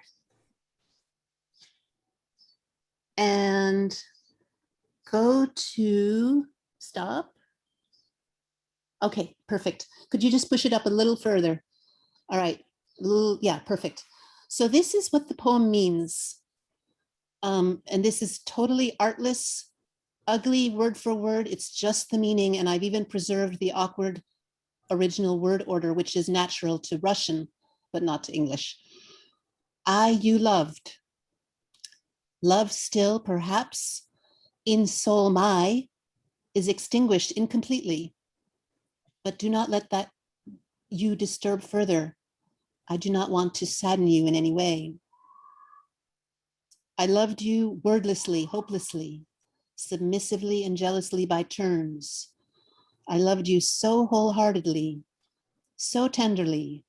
And go to Stop. Okay, perfect. Could you just push it up a little further? All right, yeah, perfect. So this is what the poem means. And this is totally artless, ugly word for word. It's just the meaning. And I've even preserved the awkward original word order, which is natural to Russian, but not to English. You loved. Love still, perhaps, in soul my, is extinguished incompletely. But do not let that you disturb further. I do not want to sadden you in any way. I loved you wordlessly, hopelessly, submissively and jealously by turns. I loved you so wholeheartedly, so tenderly,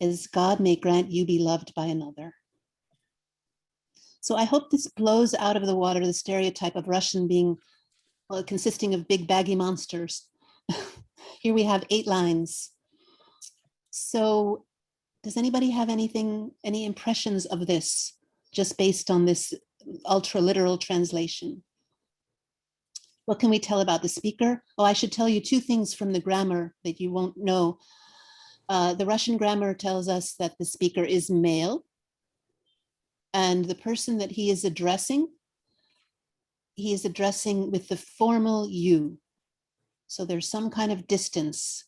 as God may grant you be loved by another. So I hope this blows out of the water the stereotype of Russian being consisting of big baggy monsters. Here we have 8 lines. So does anybody have any impressions of this, just based on this ultra literal translation? What can we tell about the speaker? Oh, I should tell you 2 things from the grammar that you won't know. The Russian grammar tells us that the speaker is male, and the person that he is addressing with the formal you. So there's some kind of distance,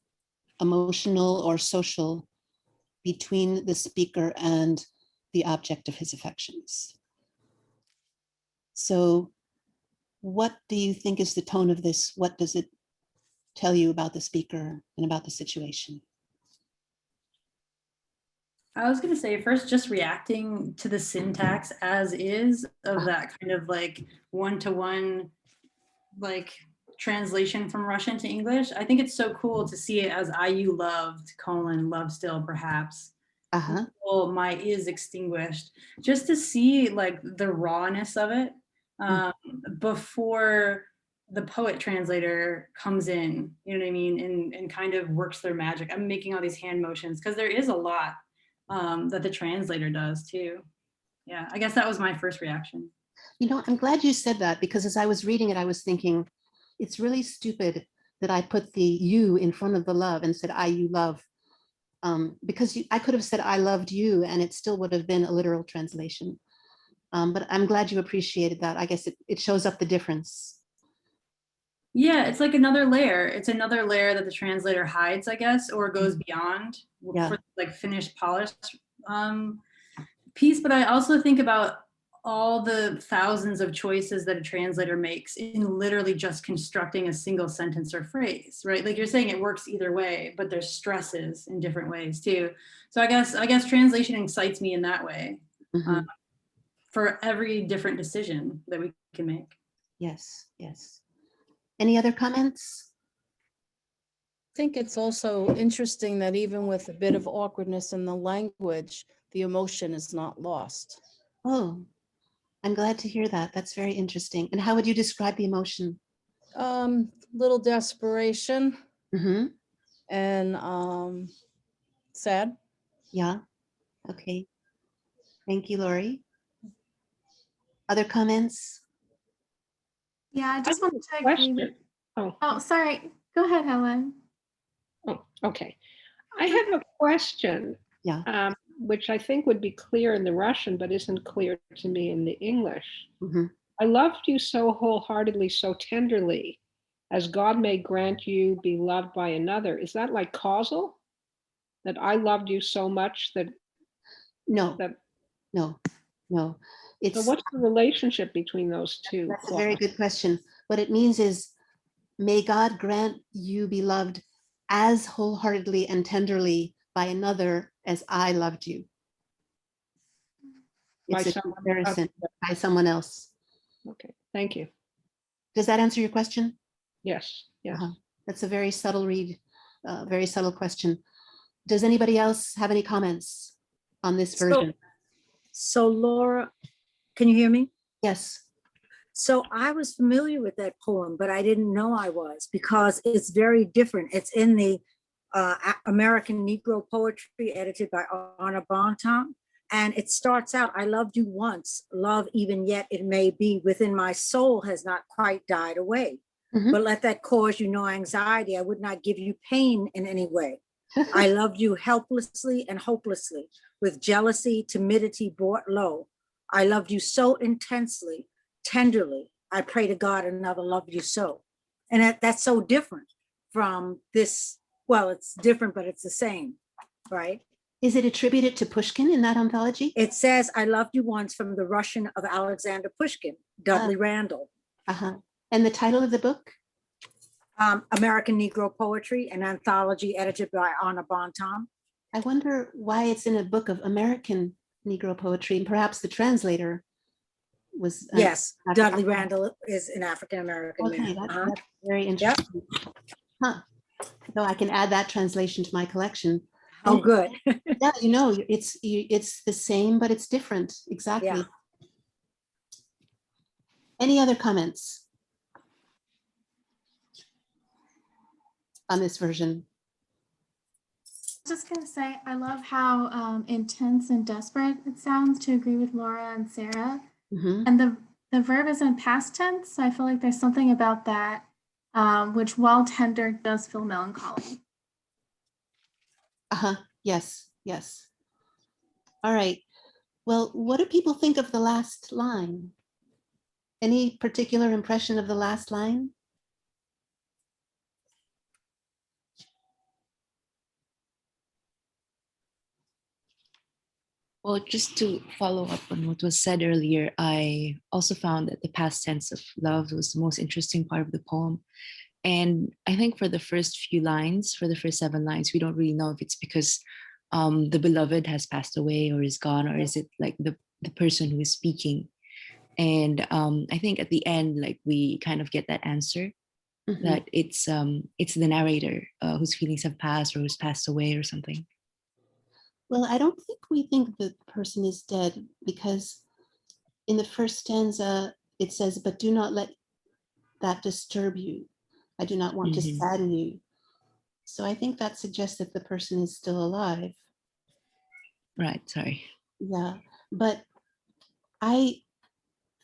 emotional or social, between the speaker and the object of his affections. So what do you think is the tone of this? What does it tell you about the speaker and about the situation? I was going to say first, just reacting to the syntax as is of that kind of like one-to-one like translation from Russian to English. I think it's so cool to see it as you loved, love still perhaps. Well, my is extinguished. Just to see like the rawness of it before the poet translator comes in, you know what I mean, and kind of works their magic. I'm making all these hand motions because there is a lot that the translator does too. Yeah, I guess that was my first reaction. You know, I'm glad you said that, because as I was reading it, I was thinking, it's really stupid that I put the you in front of the love and said, you love, because I could have said, I loved you, and it still would have been a literal translation. But I'm glad you appreciated that. I guess it shows up the difference. Yeah, it's like another layer. It's another layer that the translator hides, I guess, or goes beyond for like finished, polished piece. But I also think about all the thousands of choices that a translator makes in literally just constructing a single sentence or phrase, right? Like you're saying, it works either way, but there's stresses in different ways too. So I guess translation excites me in that way for every different decision that we can make. Yes, yes. Any other comments? I think it's also interesting that even with a bit of awkwardness in the language, the emotion is not lost. Oh, I'm glad to hear that. That's very interesting. And how would you describe the emotion? Little desperation and sad. Yeah. Okay. Thank you, Laurie. Other comments? Yeah, I just wanted to agree with. Oh, sorry. Go ahead, Helen. Oh, okay. I have a question. Yeah. Which I think would be clear in the Russian, but isn't clear to me in the English. I loved you so wholeheartedly, so tenderly, as God may grant you be loved by another. Is that like causal? That I loved you so much that? No. So what's the relationship between those two? That's a very good question. What it means is, may God grant you be loved as wholeheartedly and tenderly by another as I loved you. It's a comparison by someone else. Okay, thank you. Does that answer your question? Yes, yes. That's a very subtle read, very subtle question. Does anybody else have any comments on this version? So Laura, can you hear me? Yes. So I was familiar with that poem, but I didn't know I was, because it's very different. It's in the American Negro Poetry, edited by Anna Bontemps. And it starts out, I loved you once, love even yet it may be, within my soul has not quite died away. but let that cause you no anxiety. I would not give you pain in any way. I loved you helplessly and hopelessly, with jealousy, timidity brought low. I loved you so intensely, tenderly. I pray to God another loved you so. And that's so different from this. Well, it's different, but it's the same, right? Is it attributed to Pushkin in that anthology? It says, I loved you once, from the Russian of Alexander Pushkin, Dudley Randall. And the title of the book? American Negro Poetry, an anthology edited by Anna Bonton. I wonder why it's in a book of American Negro poetry, and perhaps the translator was. Yes, Dudley Randall is an African-American man. That's very interesting. Huh. So I can add that translation to my collection. Oh, good. Yeah, you know, it's the same, but it's different. Exactly. Yeah. Any other comments on this version? I was just gonna say, I love how intense and desperate it sounds, to agree with Laura and Sarah. And the verb is in past tense, so I feel like there's something about that which, while tender, does feel melancholy. Yes, yes. All right. Well, what do people think of the last line? Any particular impression of the last line? Well, just to follow up on what was said earlier, I also found that the past tense of love was the most interesting part of the poem. And I think for the first few lines, for the first 7 lines, we don't really know if it's because the beloved has passed away or is gone, or is it like the person who is speaking. And I think at the end, like, we kind of get that answer, that it's the narrator whose feelings have passed or who's passed away or something. Well, I don't think we think the person is dead, because in the first stanza, it says, but do not let that disturb you. I do not want to sadden you. So I think that suggests that the person is still alive. Right, sorry. Yeah, but I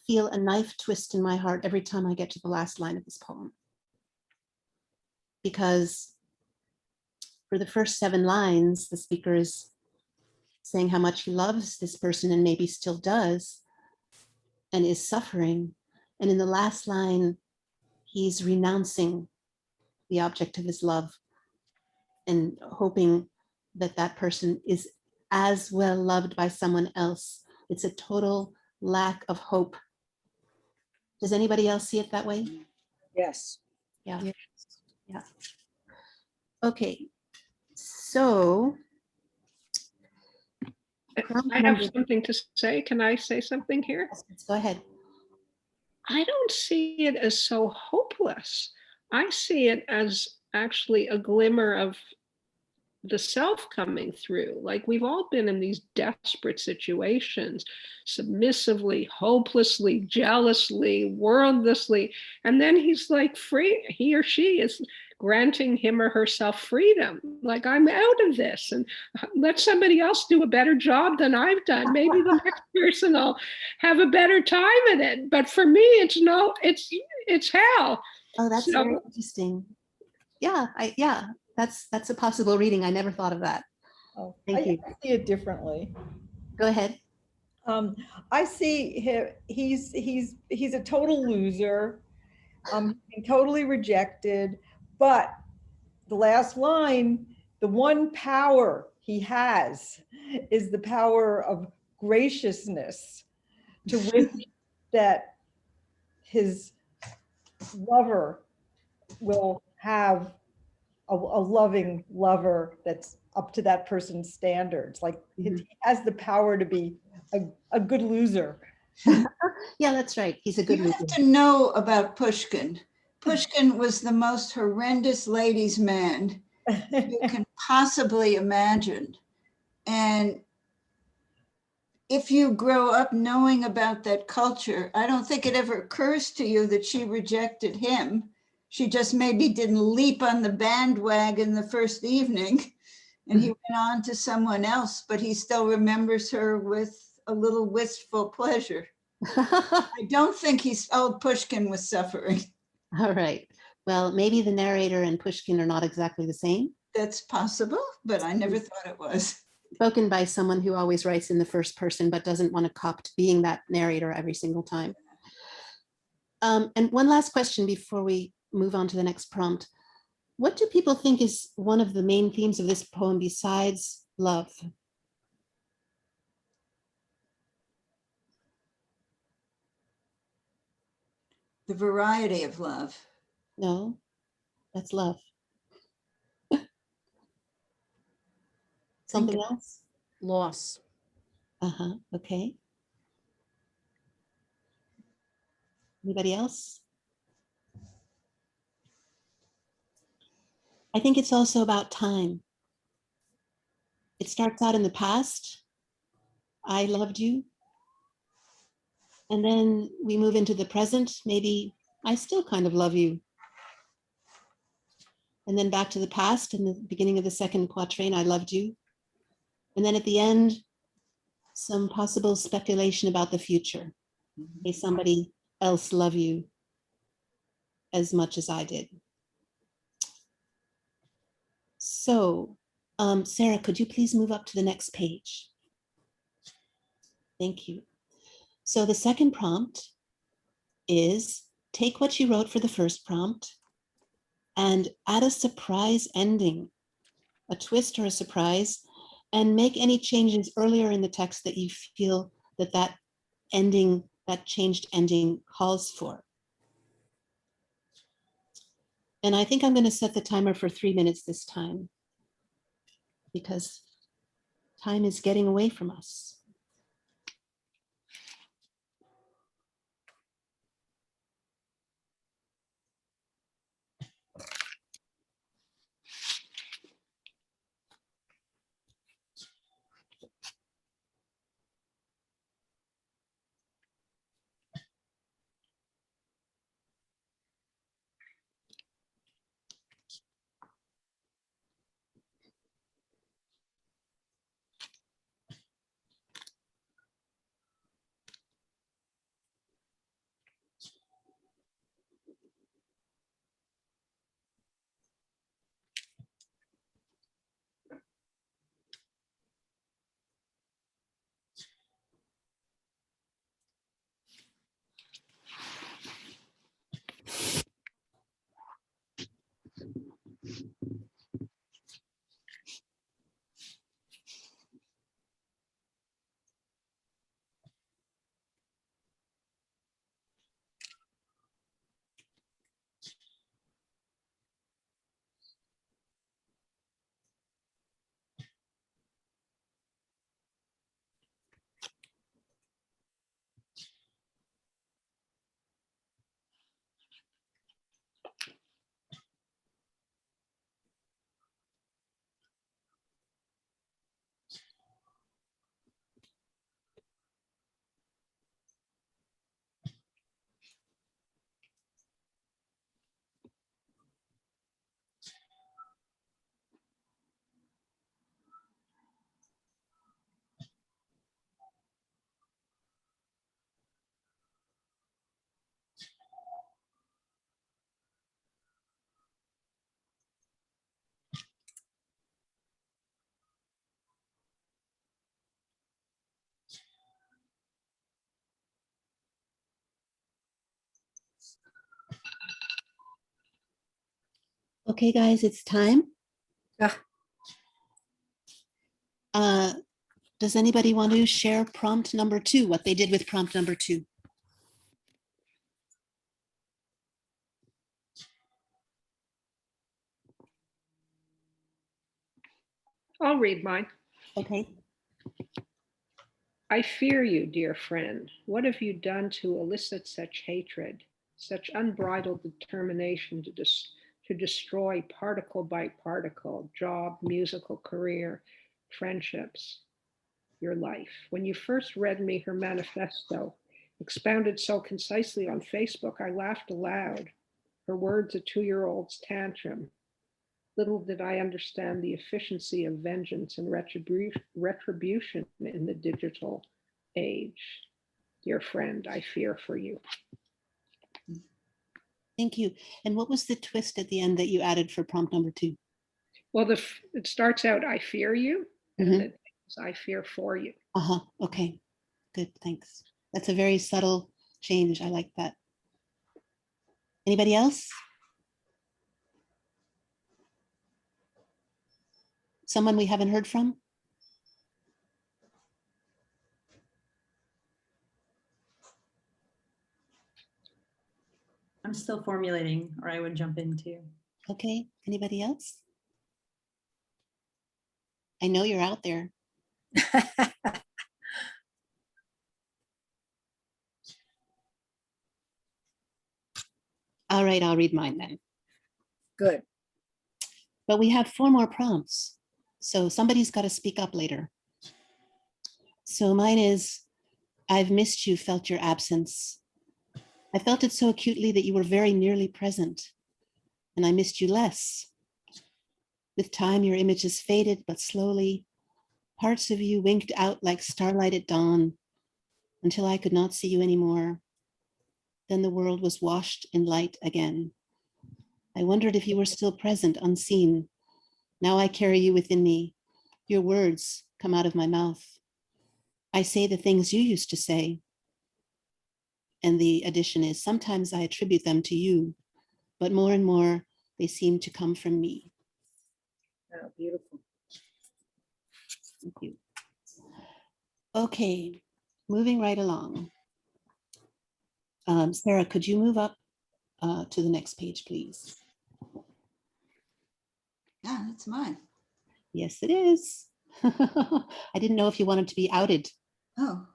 feel a knife twist in my heart every time I get to the last line of this poem. Because for the first 7 lines, the speaker is saying how much he loves this person and maybe still does and is suffering. And in the last line, he's renouncing the object of his love and hoping that that person is as well loved by someone else. It's a total lack of hope. Does anybody else see it that way? Yes. Yeah. Yeah. Okay. So I have something to say. Can I say something here? Let's go ahead. I don't see it as so hopeless. I see it as actually a glimmer of the self coming through. Like, we've all been in these desperate situations, submissively, hopelessly, jealously, worldlessly. And then he's like free, he or she is granting him or herself freedom. Like, I'm out of this, and let somebody else do a better job than I've done. Maybe the next person will have a better time at it. But for me, it's hell. Oh, that's very interesting. Yeah, that's a possible reading. I never thought of that. Oh, Thank you. I see it differently. Go ahead. I see him, he's a total loser, totally rejected, but the last line, the one power he has is the power of graciousness, to wish that his lover will have a loving lover that's up to that person's standards. Like, he has the power to be a good loser. Yeah, that's right. He's a good You loser. have to know about Pushkin. Pushkin was the most horrendous ladies' man you can possibly imagine. And if you grow up knowing about that culture, I don't think it ever occurs to you that she rejected him. She just maybe didn't leap on the bandwagon the first evening, and he went on to someone else, but he still remembers her with a little wistful pleasure. I don't think old Pushkin was suffering. All right. Well, maybe the narrator and Pushkin are not exactly the same. That's possible, but I never thought it was. Spoken by someone who always writes in the first person, but doesn't want to cop to being that narrator every single time. And one last question before we move on to the next prompt. What do people think is one of the main themes of this poem besides love? The variety of love. No, that's love. Something else? Loss. Uh-huh, okay. Anybody else? I think it's also about time. It starts out in the past. I loved you. And then we move into the present. Maybe I still kind of love you. And then back to the past in the beginning of the second quatrain, I loved you. And then at the end, some possible speculation about the future. May somebody else love you as much as I did. So, Sarah, could you please move up to the next page? Thank you. So the second prompt is take what you wrote for the first prompt and add a surprise ending, a twist or a surprise, and make any changes earlier in the text that you feel that that ending, that changed ending calls for. And I think I'm going to set the timer for 3 minutes this time because time is getting away from us. Okay, guys, it's time. Does anybody want to share prompt number 2, what they did with prompt number 2? I'll read mine. Okay. I fear you, dear friend. What have you done to elicit such hatred, such unbridled determination to destroy particle by particle, job, musical career, friendships, your life? When you first read me her manifesto, expounded so concisely on Facebook, I laughed aloud. Her words a 2-year-old's tantrum. Little did I understand the efficiency of vengeance and retribution in the digital age. Dear friend, I fear for you. Thank you. And what was the twist at the end that you added for prompt number 2? Well, it starts out, I fear you, and it ends, I fear for you. Okay, good, thanks. That's a very subtle change. I like that. Anybody else? Someone we haven't heard from? I'm still formulating, or I would jump in too. Okay, anybody else? I know you're out there. All right, I'll read mine then. Good. But we have 4 more prompts, so somebody's got to speak up later. So mine is, I've missed you, felt your absence. I felt it so acutely that you were very nearly present, and I missed you less. With time, your images faded, but slowly, parts of you winked out like starlight at dawn, until I could not see you anymore. Then the world was washed in light again. I wondered if you were still present, unseen. Now I carry you within me. Your words come out of my mouth. I say the things you used to say. And the addition is, sometimes I attribute them to you, but more and more they seem to come from me. Oh, beautiful. Thank you. Okay, moving right along. Sarah, could you move up to the next page, please? Yeah, that's mine. Yes, it is. I didn't know if you wanted to be outed. Oh,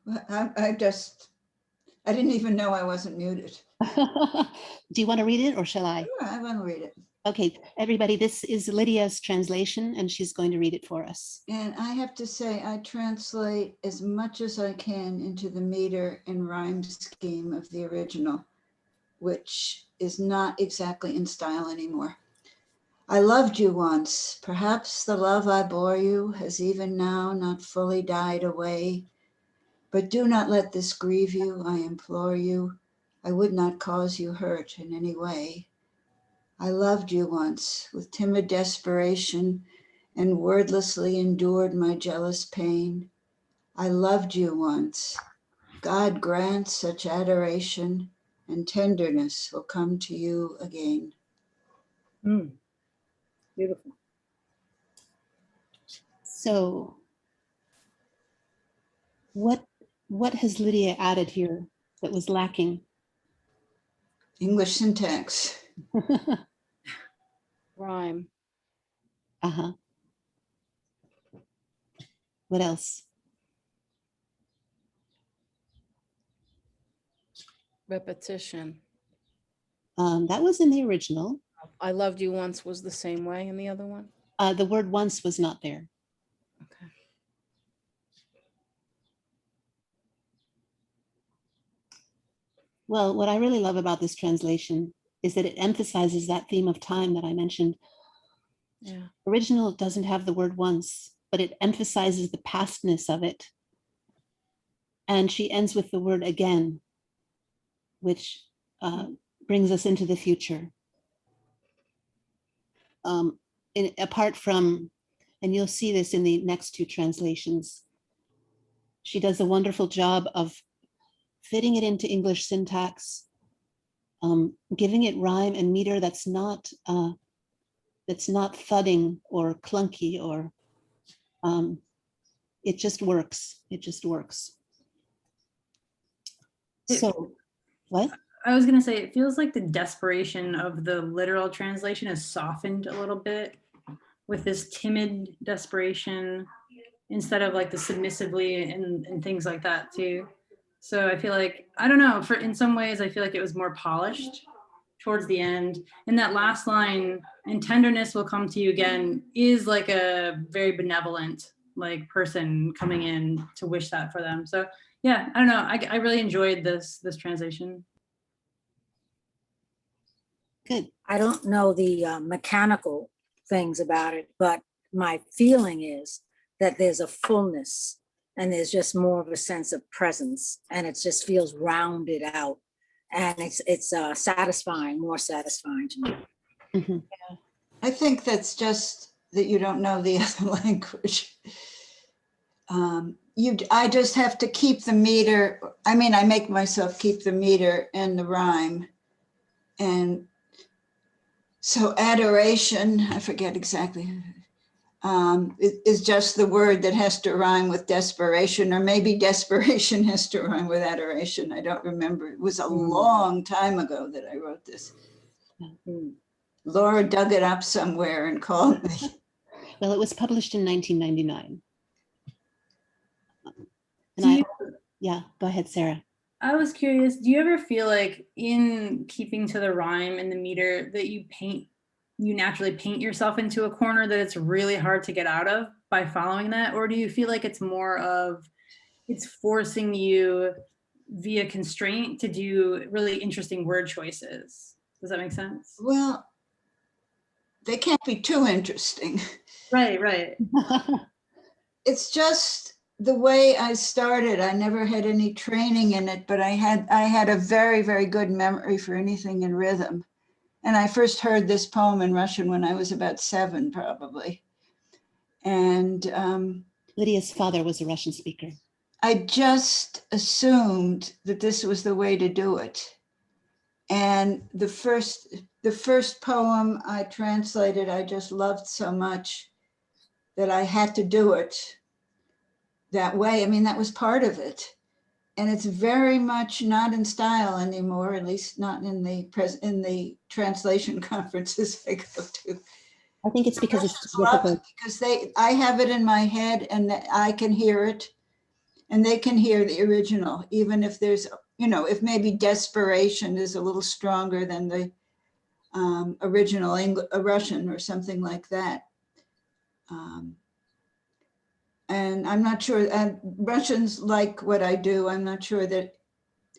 I didn't even know I wasn't muted. Do you want to read it or shall I? Sure, I want to read it. Okay, everybody, this is Lydia's translation and she's going to read it for us. And I have to say, I translate as much as I can into the meter and rhyme scheme of the original, which is not exactly in style anymore. I loved you once. Perhaps the love I bore you has even now not fully died away. But do not let this grieve you, I implore you. I would not cause you hurt in any way. I loved you once with timid desperation and wordlessly endured my jealous pain. I loved you once. God grant such adoration and tenderness will come to you again. Beautiful. So what has Lydia added here that was lacking? English syntax. Rhyme. Uh-huh. What else? Repetition. That was in the original. I loved you once was the same way in the other one. The word once was not there. Okay. Well, what I really love about this translation is that it emphasizes that theme of time that I mentioned. Yeah. Original doesn't have the word once, but it emphasizes the pastness of it. And she ends with the word again, which brings us into the future. Apart from, and you'll see this in the next 2 translations, she does a wonderful job of fitting it into English syntax, giving it rhyme and meter that's not thudding or clunky, or it just works. It just works. So, what? I was going to say, it feels like the desperation of the literal translation is softened a little bit with this timid desperation instead of like the submissively and things like that too. So I feel like, I don't know, in some ways, I feel like it was more polished towards the end. And that last line, and tenderness will come to you again, is like a very benevolent like person coming in to wish that for them. So yeah, I don't know. I really enjoyed this translation. Good. I don't know the mechanical things about it, but my feeling is that there's a fullness and there's just more of a sense of presence, and it just feels rounded out. and it's satisfying, more satisfying to me. Mhm. I think that's just that you don't know the other language. I just have to keep the meter. I mean, I make myself keep the meter and the rhyme. And so adoration, I forget exactly, is just the word that has to rhyme with desperation, or maybe desperation has to rhyme with adoration. I don't remember. It was a long time ago that I wrote this. Laura dug it up somewhere and called me. Well, it was published in 1999. Yeah, go ahead, Sarah. I was curious, do you ever feel like in keeping to the rhyme and the meter that you naturally paint yourself into a corner that it's really hard to get out of by following that? Or do you feel like it's more of, it's forcing you via constraint to do really interesting word choices? Does that make sense? Well, they can't be too interesting. Right. It's just the way I started. I never had any training in it, but I had a very, very good memory for anything in rhythm. And I first heard this poem in Russian when I was about 7, probably. And Lydia's father was a Russian speaker. I just assumed that this was the way to do it. And the first poem I translated, I just loved so much that I had to do it that way. I mean, that was part of it. And it's very much not in style anymore, at least not in the translation conferences I go to. I think it's because it's difficult. Because I have it in my head and I can hear it and they can hear the original, even if there's, if maybe desperation is a little stronger than the original Russian or something like that. And I'm not sure, Russians like what I do. I'm not sure that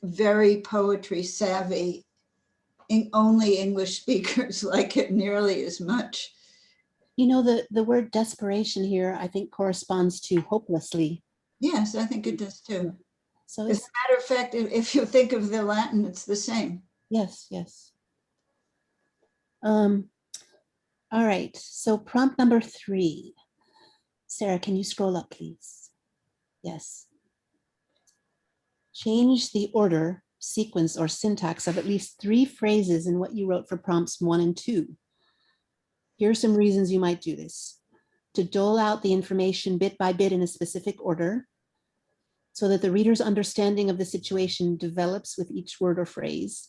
very poetry savvy, only English speakers like it nearly as much. The word desperation here, I think, corresponds to hopelessly. Yes, I think it does too. So as a matter of fact, if you think of the Latin, it's the same. Yes. All right, so prompt number 3. Sarah, can you scroll up, please? Yes. Change the order, sequence, or syntax of at least 3 phrases in what you wrote for prompts 1 and 2. Here are some reasons you might do this. To dole out the information bit by bit in a specific order, so that the reader's understanding of the situation develops with each word or phrase.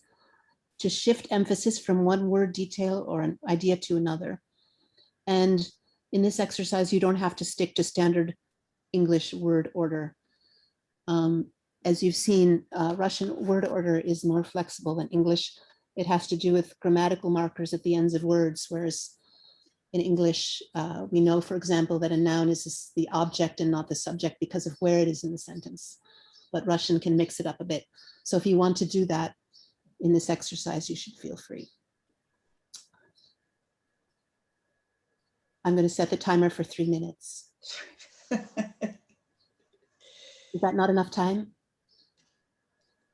To shift emphasis from one word detail or an idea to another. And in this exercise, you don't have to stick to standard English word order. As you've seen, Russian word order is more flexible than English. It has to do with grammatical markers at the ends of words, whereas in English, we know, for example, that a noun is the object and not the subject because of where it is in the sentence. But Russian can mix it up a bit. So if you want to do that in this exercise, you should feel free. I'm going to set the timer for 3 minutes. Is that not enough time?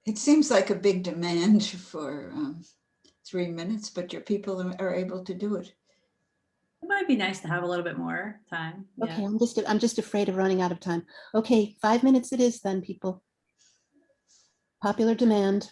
It seems like a big demand for 3 minutes, but your people are able to do it. It might be nice to have a little bit more time. Okay, yeah. I'm just afraid of running out of time. Okay, 5 minutes it is then, people. Popular demand.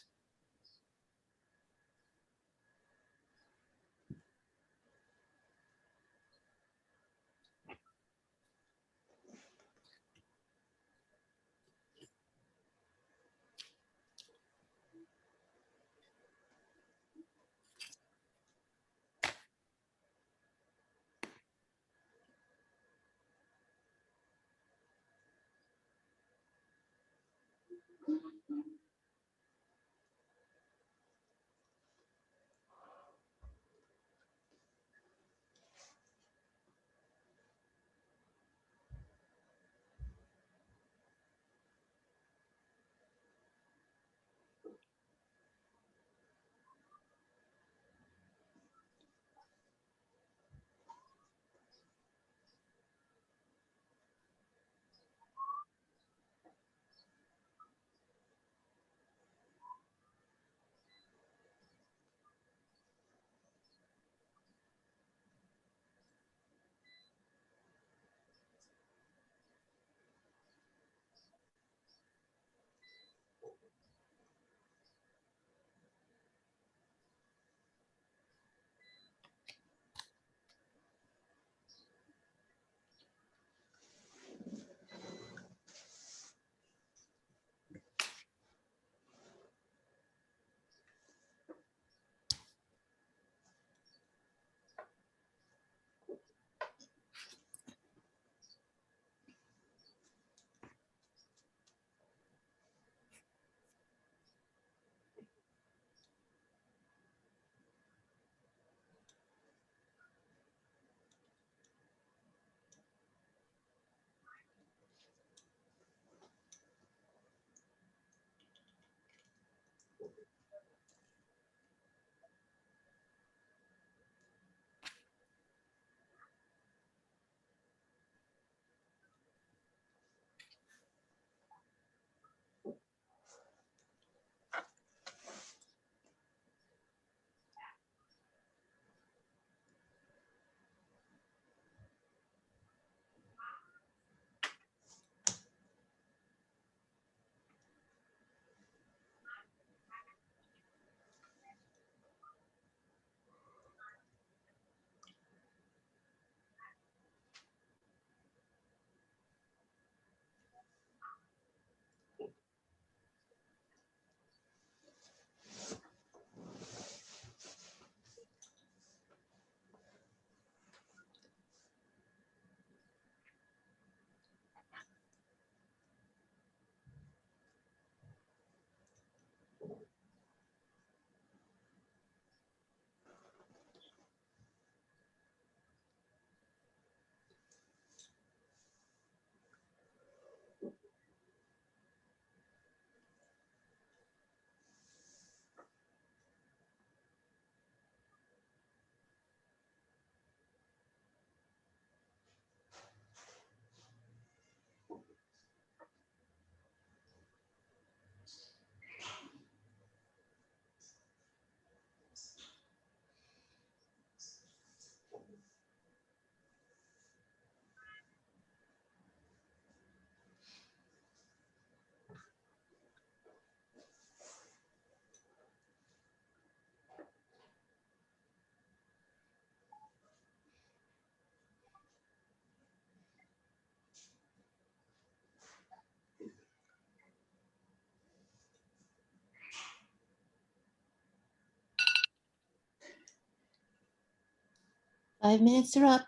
5 minutes are up.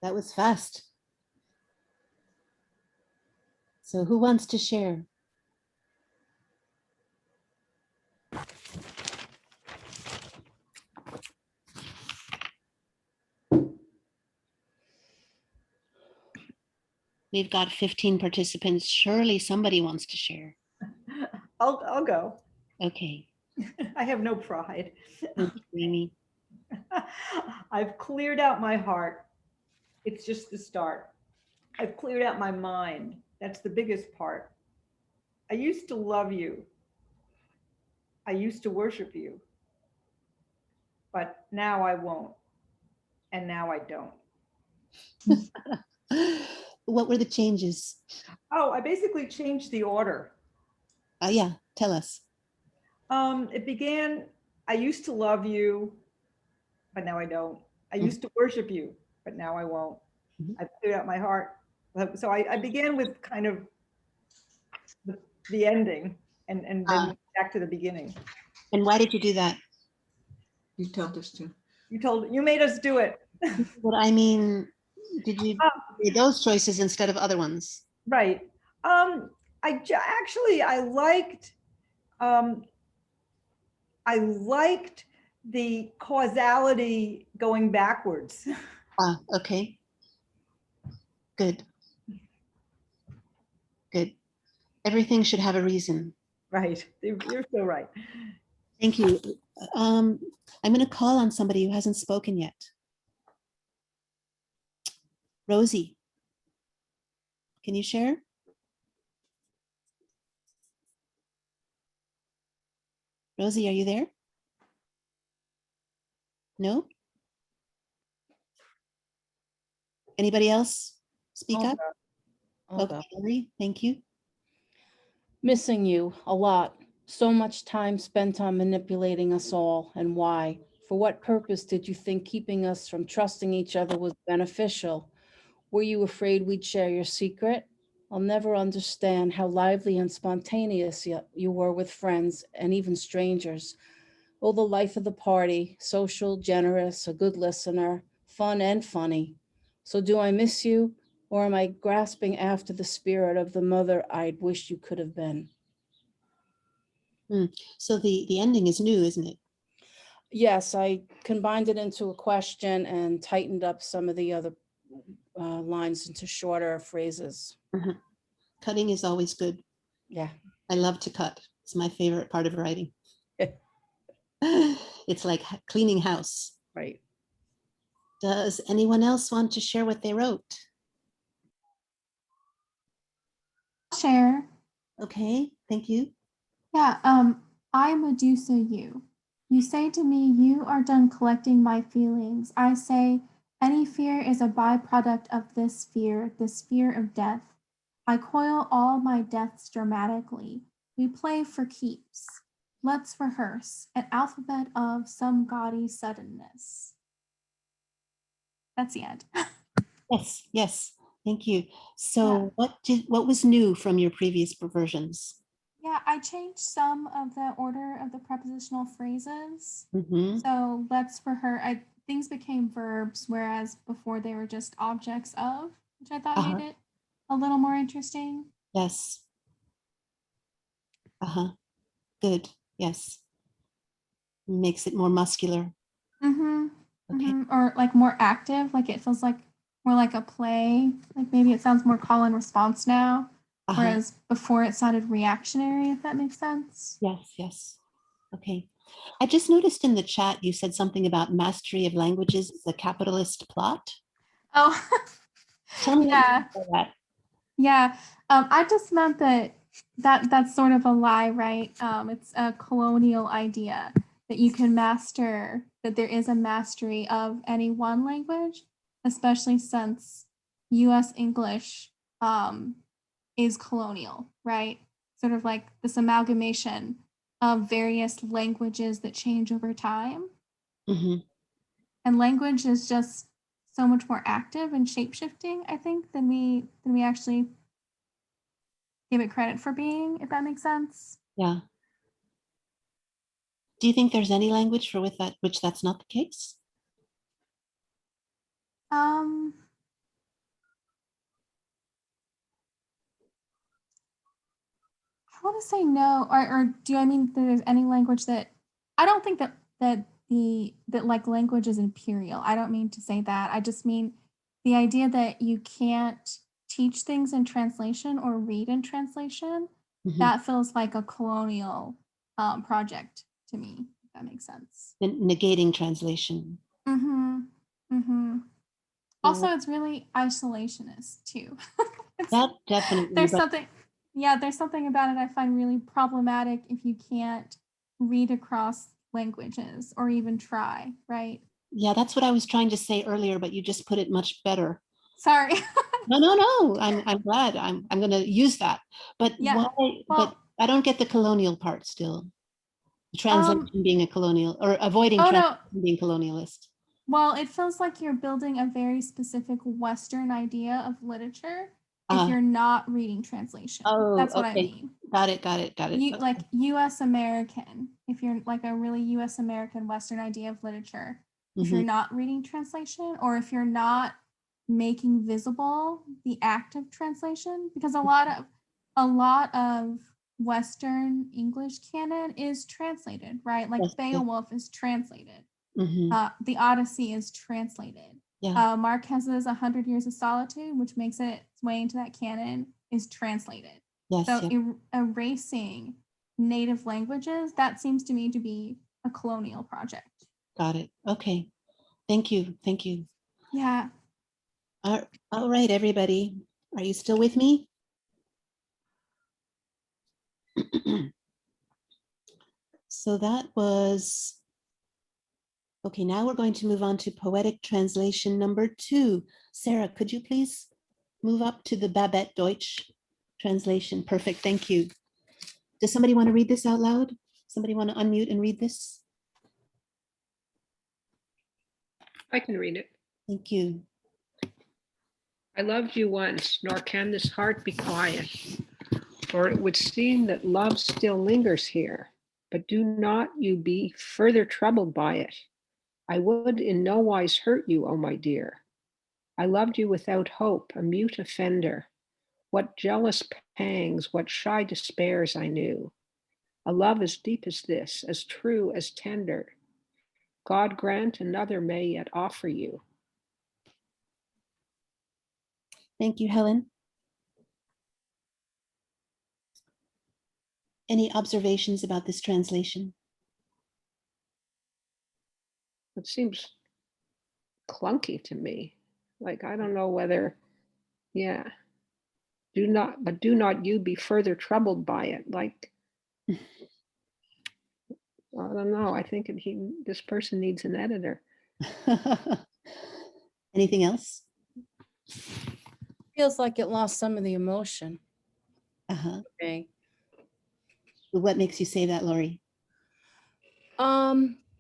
That was fast. So who wants to share? We've got 15 participants. Surely somebody wants to share. I'll go. Okay. I have no pride. Thank you, Amy. I've cleared out my heart. It's just the start. I've cleared out my mind. That's the biggest part. I used to love you. I used to worship you. But now I won't. And now I don't. What were the changes? Oh, I basically changed the order. Yeah, tell us. It began, I used to love you, but now I don't. I used to worship you, but now I won't. I've cleared out my heart. So I began with kind of the ending and then back to the beginning. And why did you do that? You told us to. You made us do it. But I mean, did you make those choices instead of other ones? Right. I liked the causality going backwards. Okay. Good. Good. Everything should have a reason. Right. You're so right. Thank you. I'm going to call on somebody who hasn't spoken yet. Rosie, can you share? Rosie, are you there? No? Anybody else speak up? Okay, Laurie, thank you. Missing you a lot. So much time spent on manipulating us all, and why? For what purpose did you think keeping us from trusting each other was beneficial? Were you afraid we'd share your secret? I'll never understand how lively and spontaneous you were with friends and even strangers. Oh, the life of the party, social, generous, a good listener, fun and funny. So do I miss you, or am I grasping after the spirit of the mother I'd wished you could have been? So the ending is new, isn't it? Yes, I combined it into a question and tightened up some of the other lines into shorter phrases. Cutting is always good. Yeah. I love to cut. It's my favorite part of writing. It's like cleaning house. Right. Does anyone else want to share what they wrote? Share. Okay, thank you. Yeah, I, Medusa, you. You say to me, you are done collecting my feelings. I say, any fear is a byproduct of this fear, the fear of death. I coil all my deaths dramatically. We play for keeps. Let's rehearse an alphabet of some gaudy suddenness. That's the end. Yes, yes, thank you. So what was new from your previous versions? Yeah, I changed some of the order of the prepositional phrases. Mm-hmm. So let's for her, things became verbs, whereas before they were just objects of, which I thought made it a little more interesting. Yes. Good. Yes. Makes it more muscular. Mm-hmm. Okay. Mm-hmm. Or like more active, like it feels like more like a play. Like maybe it sounds more call and response now, whereas before it sounded reactionary, if that makes sense. Yes, yes. Okay. I just noticed in the chat you said something about mastery of languages is a capitalist plot. Oh, tell me yeah. about that. Yeah, I just meant that's sort of a lie, right? It's a colonial idea that you can master, that there is a mastery of any one language, especially since US English is colonial, right? Sort of like this amalgamation of various languages that change over time. Mm-hmm. And language is just so much more active and shape-shifting, I think, than we actually give it credit for being, if that makes sense. Yeah. Do you think there's any language for which that's not the case? I want to say no, or do I mean that there's any language that I don't think that like language is imperial. I don't mean to say that. I just mean the idea that you can't teach things in translation or read in translation. That feels like a colonial project to me, if that makes sense. And negating translation. Also, it's really isolationist too. That definitely. There's something, yeah, there's something about it I find really problematic if you can't read across languages or even try, right? Yeah, that's what I was trying to say earlier, but you just put it much better. Sorry. No. I'm glad. I'm going to use that. But Yeah, why? well, but I don't get the colonial part still. Translation being a colonial or avoiding translation being colonialist. Well, it feels like you're building a very specific Western idea of literature if you're not reading translation. That's what I mean. Got it. You like US American, if you're like a really US American Western idea of literature, if you're not reading translation, or if you're not making visible the act of translation, because a lot of Western English canon is translated, right? Like Beowulf is translated. The Odyssey is translated. Marquez's 100 Years of Solitude, which makes it its way into that canon, is translated. Erasing native languages, that seems to me to be a colonial project. Got it. Okay. Thank you. Yeah. All right, everybody. Are you still with me? So that was, okay, now we're going to move on to poetic translation number 2. Sarah, could you please move up to the Babette Deutsch translation? Perfect, thank you. Does somebody want to read this out loud? Somebody want to unmute and read this? I can read it. Thank you. I loved you once, nor can this heart be quiet, for it would seem that love still lingers here, but do not you be further troubled by it. I would in no wise hurt you, O my dear. I loved you without hope, a mute offender. What jealous pangs, what shy despairs I knew. A love as deep as this, as true as tender. God grant another may yet offer you. Thank you, Helen. Any observations about this translation? It seems clunky to me. Like, I don't know whether, yeah. Do not you be further troubled by it. Like, I don't know. I think this person needs an editor. Anything else? Feels like it lost some of the emotion. Okay. What makes you say that, Laurie?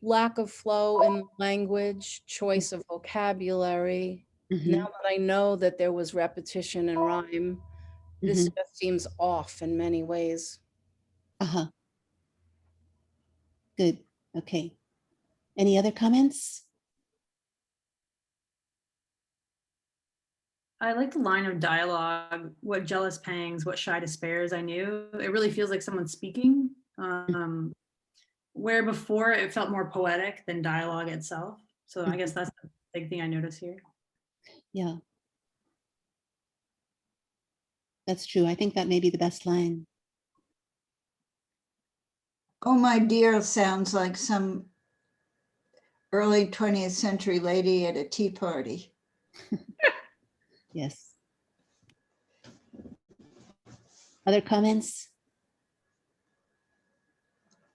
Lack of flow in language, choice of vocabulary. Now that I know that there was repetition and rhyme, this just seems off in many ways. Good. Okay. Any other comments? I like the line of dialogue, what jealous pangs, what shy despairs I knew. It really feels like someone speaking, where before it felt more poetic than dialogue itself. So I guess that's the big thing I notice here. Yeah. That's true. I think that may be the best line. Oh, my dear sounds like some early 20th century lady at a tea party. Yes. Other comments?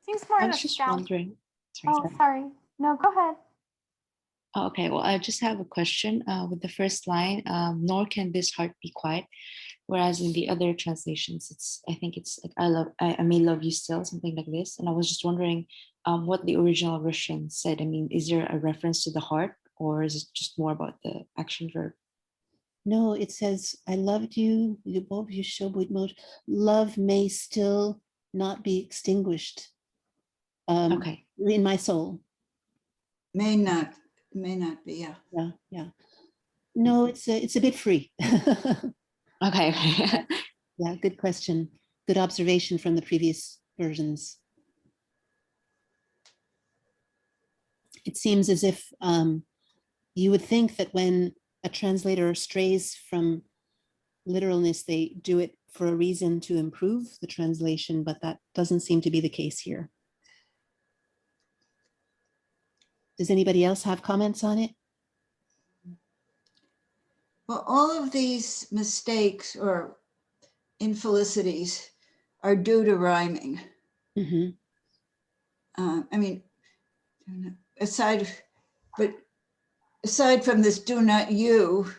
Seems more I was just wondering. Sorry. No, go ahead. Oh, okay, well, I just have a question with the first line, nor can this heart be quiet. Whereas in the other translations, I think it's like, I may love you still, something like this. And I was just wondering what the original Russian said. I mean, is there a reference to the heart, or is it just more about the action verb? No, it says, I loved you, love may still not be extinguished. Okay. in my soul. May not be, yeah. Yeah, yeah. No, it's a bit free. Okay. Yeah, good question. Good observation from the previous versions. It seems as if you would think that when a translator strays from literalness, they do it for a reason to improve the translation, but that doesn't seem to be the case here. Does anybody else have comments on it? Well, all of these mistakes or infelicities are due to rhyming. Mm-hmm. I mean, aside from this "do not you,"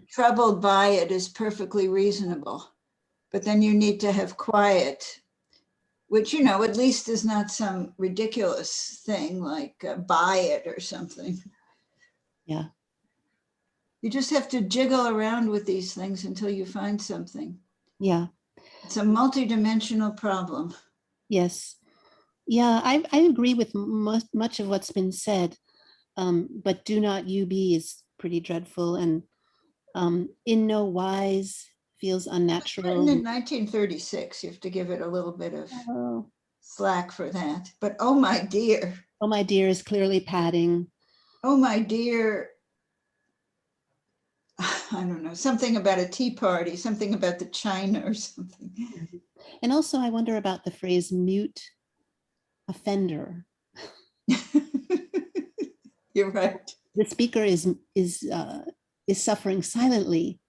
troubled by it is perfectly reasonable. But then you need to have quiet, which, you know, at least is not some ridiculous thing like buy it or something. Yeah. You just have to jiggle around with these things until you find something. Yeah. It's a multidimensional problem. Yes. Yeah, I agree with much of what's been said, but do not you be is pretty dreadful, and in no wise feels unnatural. Written in 1936, you have to give it a little bit of slack for that. But oh my dear. Oh my dear is clearly padding. Oh my dear. I don't know, something about a tea party, something about the china or something. And also I wonder about the phrase mute offender. You're right. The speaker is suffering silently,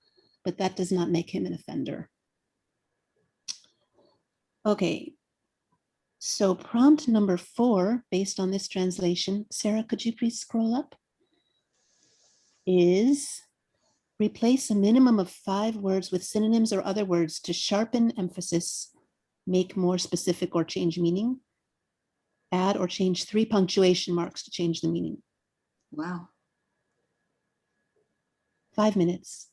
but that does not make him an offender. Okay, so prompt number 4, based on this translation, Sarah, could you please scroll up? Is replace a minimum of 5 words with synonyms or other words to sharpen emphasis, make more specific or change meaning. Add or change 3 punctuation marks to change the meaning. Wow. 5 minutes.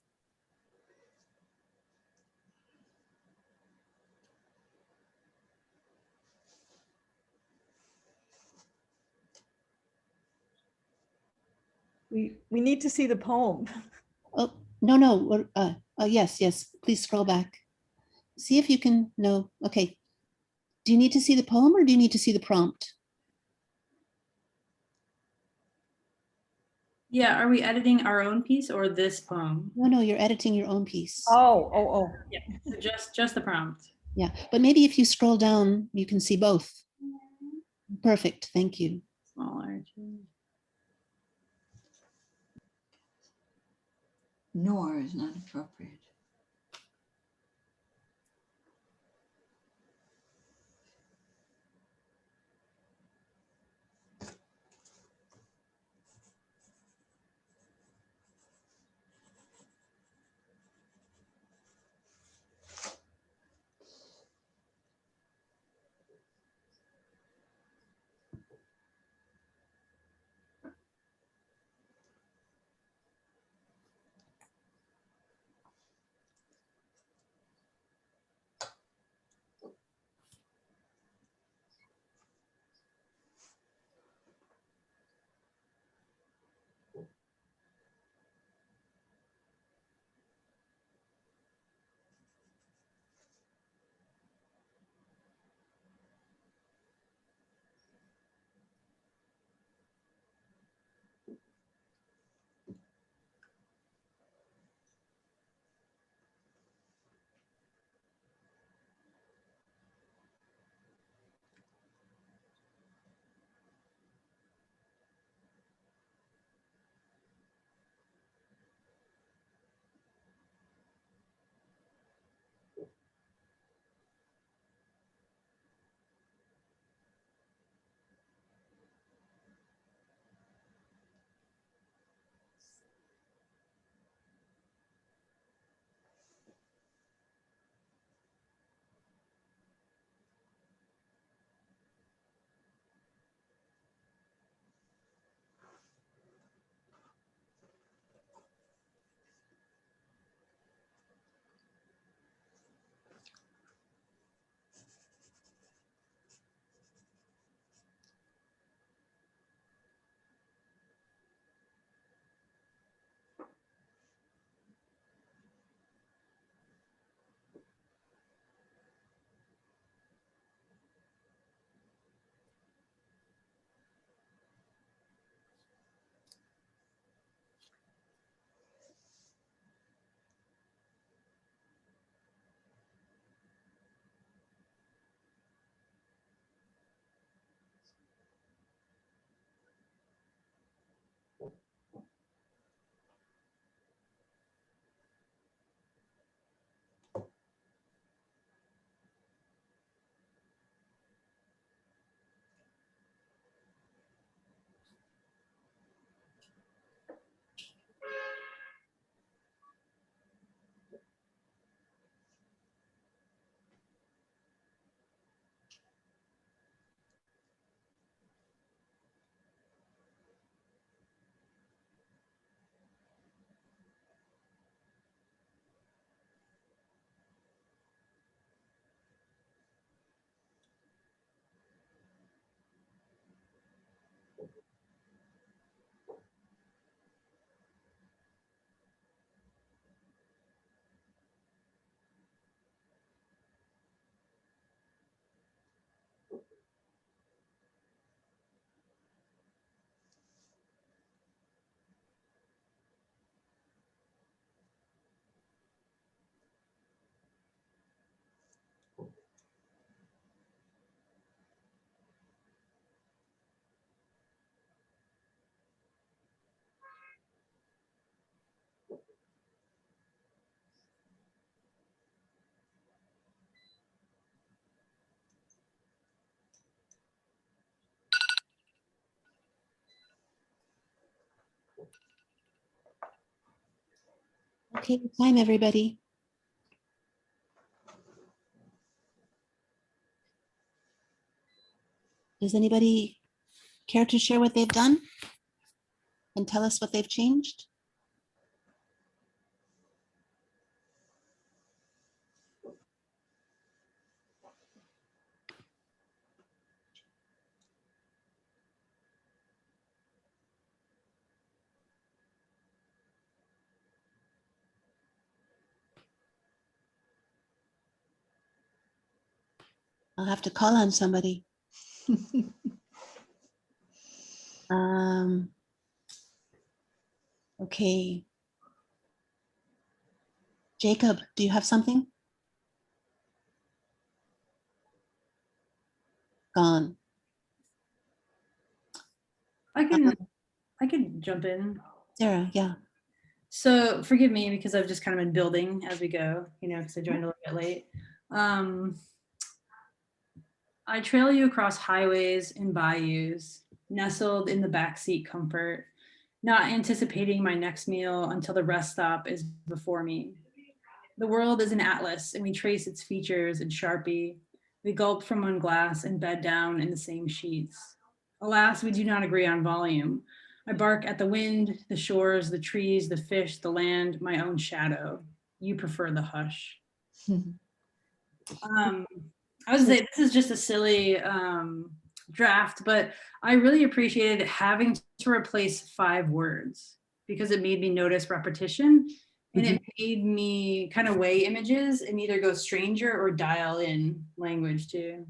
We need to see the poem. Oh, no. Yes. Please scroll back. See if you can, no, okay. Do you need to see the poem or do you need to see the prompt? Yeah, are we editing our own piece or this poem? No, you're editing your own piece. Oh. Yeah, so just the prompt. Yeah, but maybe if you scroll down, you can see both. Perfect, thank you. Smaller. Nor is not appropriate. Okay, time everybody. Does anybody care to share what they've done and tell us what they've changed? I'll have to call on somebody. Okay. Jacob, do you have something? Gone. I can jump in. Sarah, yeah. So forgive me because I've just kind of been building as we go, because I joined a little bit late. I trail you across highways and bayous, nestled in the backseat comfort, not anticipating my next meal until the rest stop is before me. The world is an atlas, and we trace its features in Sharpie. We gulp from one glass and bed down in the same sheets. Alas, we do not agree on volume. I bark at the wind, the shores, the trees, the fish, the land, my own shadow. You prefer the hush. I would say this is just a silly draft, but I really appreciated having to replace 5 words because it made me notice repetition and it made me kind of weigh images and either go stranger or dial in language too.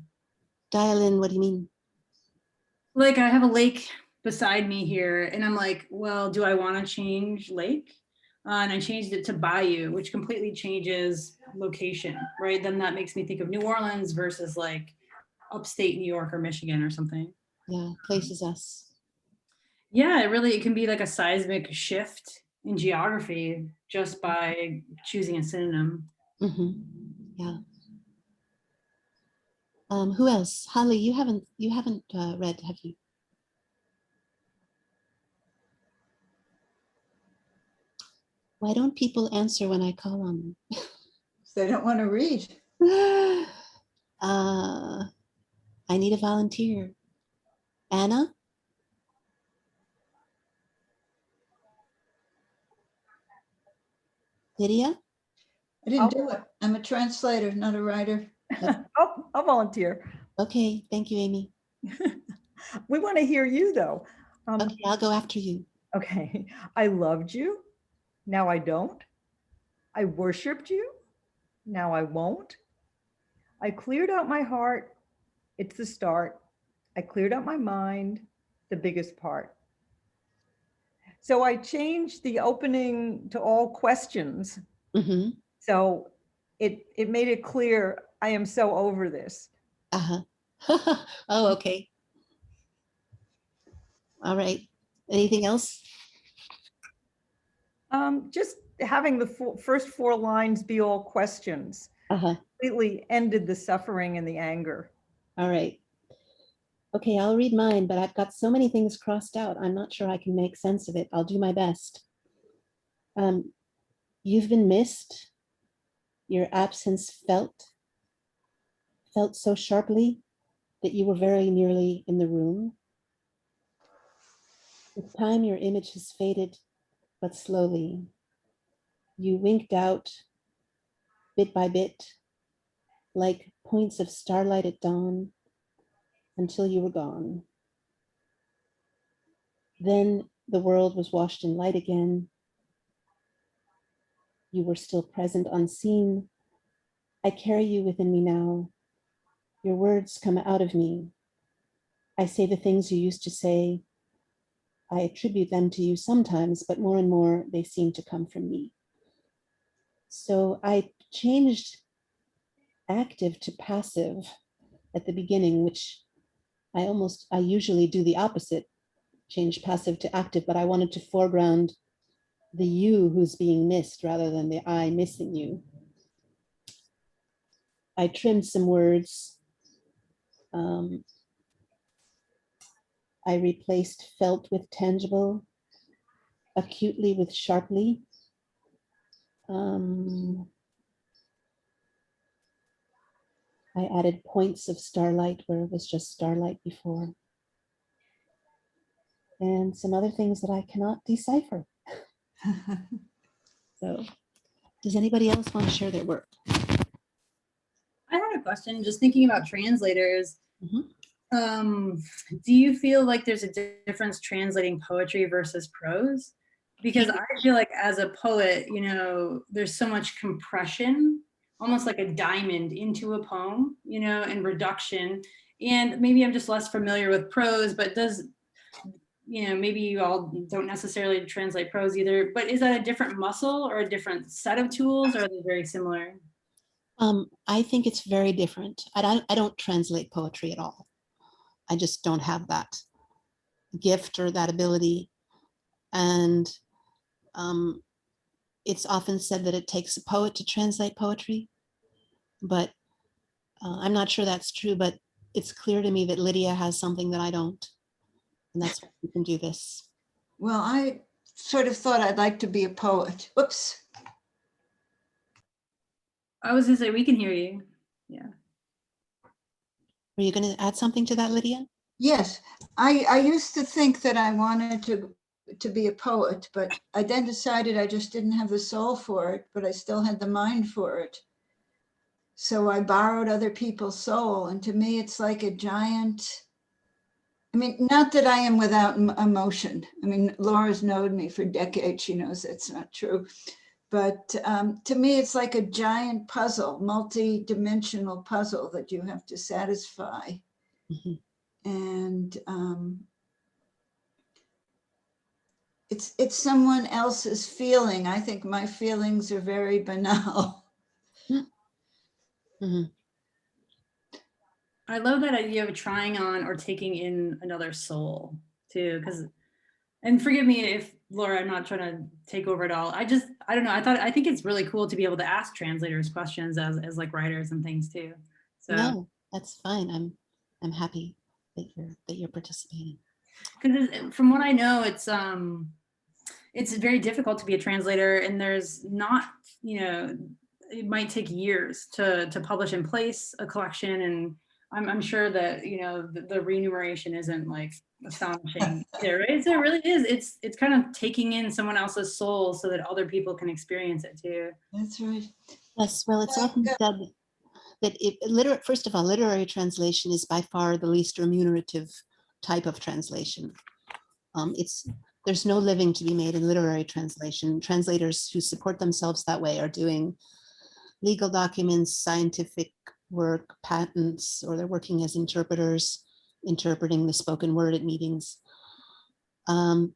Dial in, what do you mean? Like I have a lake beside me here and I'm like, well, do I want to change lake? And I changed it to bayou, which completely changes location, right? Then that makes me think of New Orleans versus like upstate New York or Michigan or something. Yeah, places us. Yeah, it can be like a seismic shift in geography just by choosing a synonym. Yeah. Who else? Holly, you haven't read, have you? Why don't people answer when I call on them? They don't want to read. I need a volunteer. Anna? Lydia? I didn't do it. I'm a translator, not a writer. I'll volunteer. Okay, thank you, Amy. We want to hear you though. Okay, I'll go after you. Okay. I loved you. Now I don't. I worshiped you. Now I won't. I cleared out my heart. It's the start. I cleared out my mind, the biggest part. So I changed the opening to all questions. So it made it clear I am so over this. Oh, okay. All right. Anything else? Just having the first 4 lines be all questions completely ended the suffering and the anger. All right. Okay, I'll read mine, but I've got so many things crossed out. I'm not sure I can make sense of it. I'll do my best. You've been missed. Your absence felt so sharply that you were very nearly in the room. With time, your image has faded, but slowly. You winked out bit by bit, like points of starlight at dawn, until you were gone. Then the world was washed in light again. You were still present, unseen. I carry you within me now. Your words come out of me. I say the things you used to say. I attribute them to you sometimes, but more and more they seem to come from me. So I changed active to passive at the beginning, which I usually do the opposite, change passive to active, but I wanted to foreground the you who's being missed rather than the I missing you. I trimmed some words. I replaced felt with tangible, acutely with sharply. I added points of starlight where it was just starlight before. And some other things that I cannot decipher. So, does anybody else want to share their work? I had a question, just thinking about translators. Do you feel like there's a difference translating poetry versus prose? Because I feel like as a poet, you know, there's so much compression, almost like a diamond into a poem, you know, and reduction. And maybe I'm just less familiar with prose, but does, you know, maybe you all don't necessarily translate prose either, but is that a different muscle or a different set of tools, or are they very similar? I think it's very different. I don't translate poetry at all. I just don't have that gift or that ability. And it's often said that it takes a poet to translate poetry, but I'm not sure that's true, but it's clear to me that Lydia has something that I don't. And that's why we can do this. Well, I sort of thought I'd like to be a poet. Whoops. I was gonna say, we can hear you. Yeah. Are you going to add something to that, Lydia? Yes, I used to think that I wanted to be a poet, but I then decided I just didn't have the soul for it, but I still had the mind for it. So I borrowed other people's soul, and to me, it's like a giant. I mean, not that I am without emotion. I mean, Laura's known me for decades. She knows that's not true. But to me, it's like a giant puzzle, multi-dimensional puzzle that you have to satisfy. And it's someone else's feeling. I think my feelings are very banal. I love that idea of trying on or taking in another soul too, because, and forgive me if Laura, I'm not trying to take over at all. I don't know. I think it's really cool to be able to ask translators questions as like writers and things too. So no, that's fine. I'm happy that you're participating. Because from what I know, it's very difficult to be a translator, and there's not, you know, it might take years to publish and place a collection, and I'm sure that, you know, the remuneration isn't like astonishing. It really is. It's kind of taking in someone else's soul so that other people can experience it too. That's right. Yes, well, it's often said that first of all, literary translation is by far the least remunerative type of translation. There's no living to be made in literary translation. Translators who support themselves that way are doing legal documents, scientific work, patents, or they're working as interpreters, interpreting the spoken word at meetings. And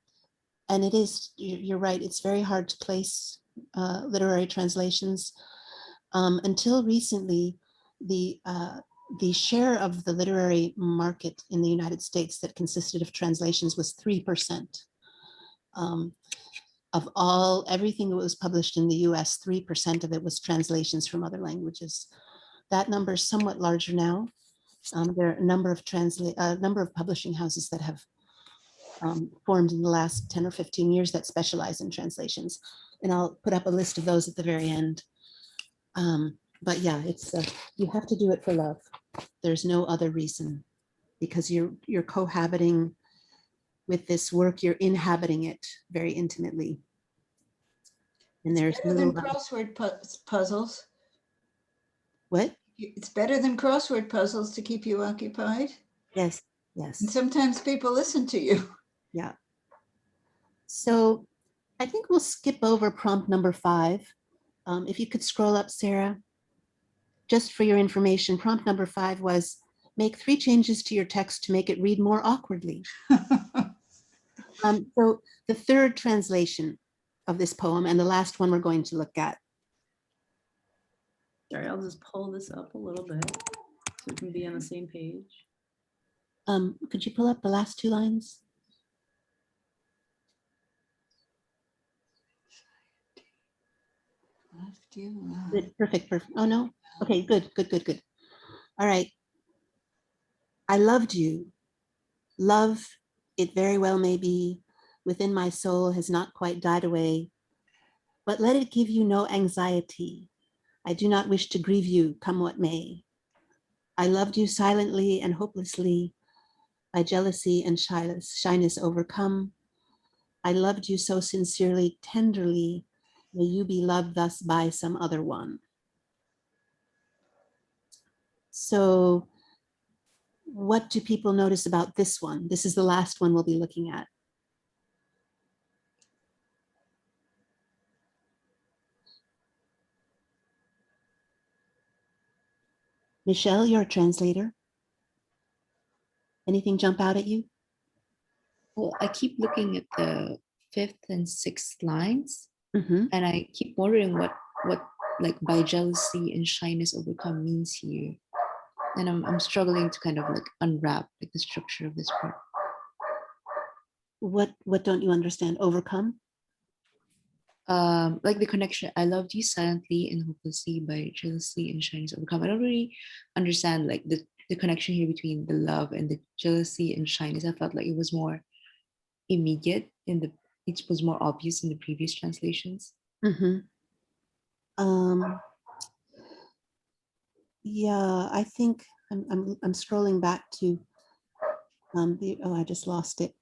it is, you're right, it's very hard to place literary translations. Until recently, the share of the literary market in the United States that consisted of translations was 3%. Of everything that was published in the US, 3% of it was translations from other languages. That number is somewhat larger now. There are a number of publishing houses that have formed in the last 10 or 15 years that specialize in translations. And I'll put up a list of those at the very end. But yeah, it's you have to do it for love. There's no other reason, because you're cohabiting with this work, you're inhabiting it very intimately. And there's better than crossword puzzles. What? It's better than crossword puzzles to keep you occupied. Yes, yes. And sometimes people listen to you. Yeah. So I think we'll skip over prompt number 5. If you could scroll up, Sarah. Just for your information, prompt number 5 was make 3 changes to your text to make it read more awkwardly. So the third translation of this poem and the last one we're going to look at. Sorry, I'll just pull this up a little bit so we can be on the same page. Could you pull up the last 2 lines? Good, perfect. Oh no. Okay, good. All right. I loved you. Love, it very well may be, within my soul has not quite died away. but let it give you no anxiety. I do not wish to grieve you, come what may. I loved you silently and hopelessly, by jealousy and shyness overcome. I loved you so sincerely, tenderly, may you be loved thus by some other one. So what do people notice about this one? This is the last one we'll be looking at. Michelle, you're a translator. Anything jump out at you? Well, I keep looking at the 5th and 6th lines, Mm-hmm. and I keep wondering what like by jealousy and shyness overcome means here. And I'm struggling to kind of like unwrap like the structure of this part. What don't you understand? Overcome? Like the connection, I loved you silently and hopelessly, by jealousy and shyness overcome. I don't really understand like the connection here between the love and the jealousy and shyness. I felt like it was more immediate it was more obvious in the previous translations. Mm-hmm. Yeah, I think I'm scrolling back to I just lost it.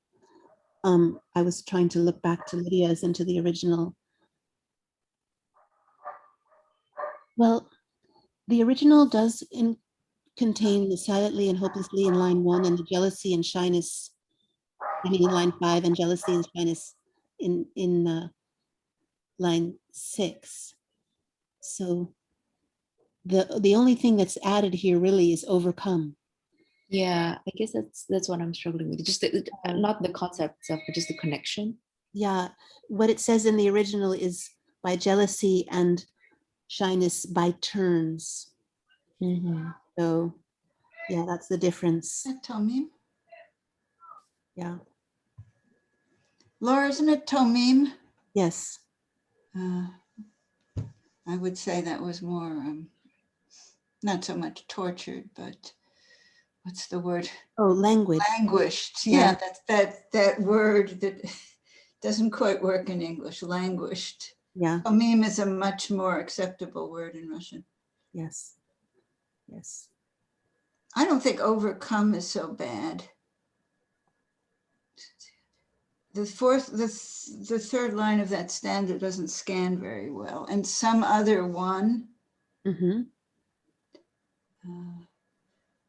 I was trying to look back to Lydia's into the original. Well, the original does contain the silently and hopelessly in line 1 and the jealousy and shyness, I mean in line 5, and jealousy and shyness in line 6. So the only thing that's added here really is overcome. Yeah, I guess that's what I'm struggling with. Just not the concept itself, but just the connection. Yeah, what it says in the original is by jealousy and shyness by turns. Mm-hmm. So yeah, that's the difference. That Tomim? Yeah. Laura, isn't it Tomim? Yes. I would say that was more, not so much tortured, but what's the word? Oh, language. Languished. Yeah, that's that word that doesn't quite work in English. Languished. Yeah. Tomim is a much more acceptable word in Russian. Yes. Yes. I don't think overcome is so bad. The third line of that stanza doesn't scan very well. And some other one. Mm-hmm.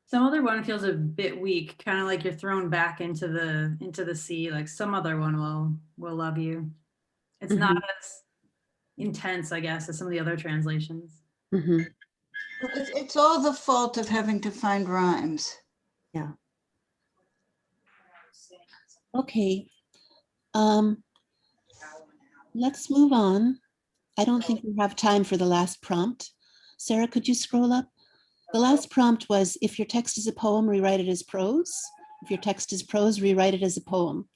Some other one feels a bit weak, kind of like you're thrown back into the sea. Like some other one will love you. It's not as intense, I guess, as some of the other translations. Mm-hmm. It's all the fault of having to find rhymes. Yeah. Okay. Let's move on. I don't think we have time for the last prompt. Sarah, could you scroll up? The last prompt was, if your text is a poem, rewrite it as prose. If your text is prose, rewrite it as a poem.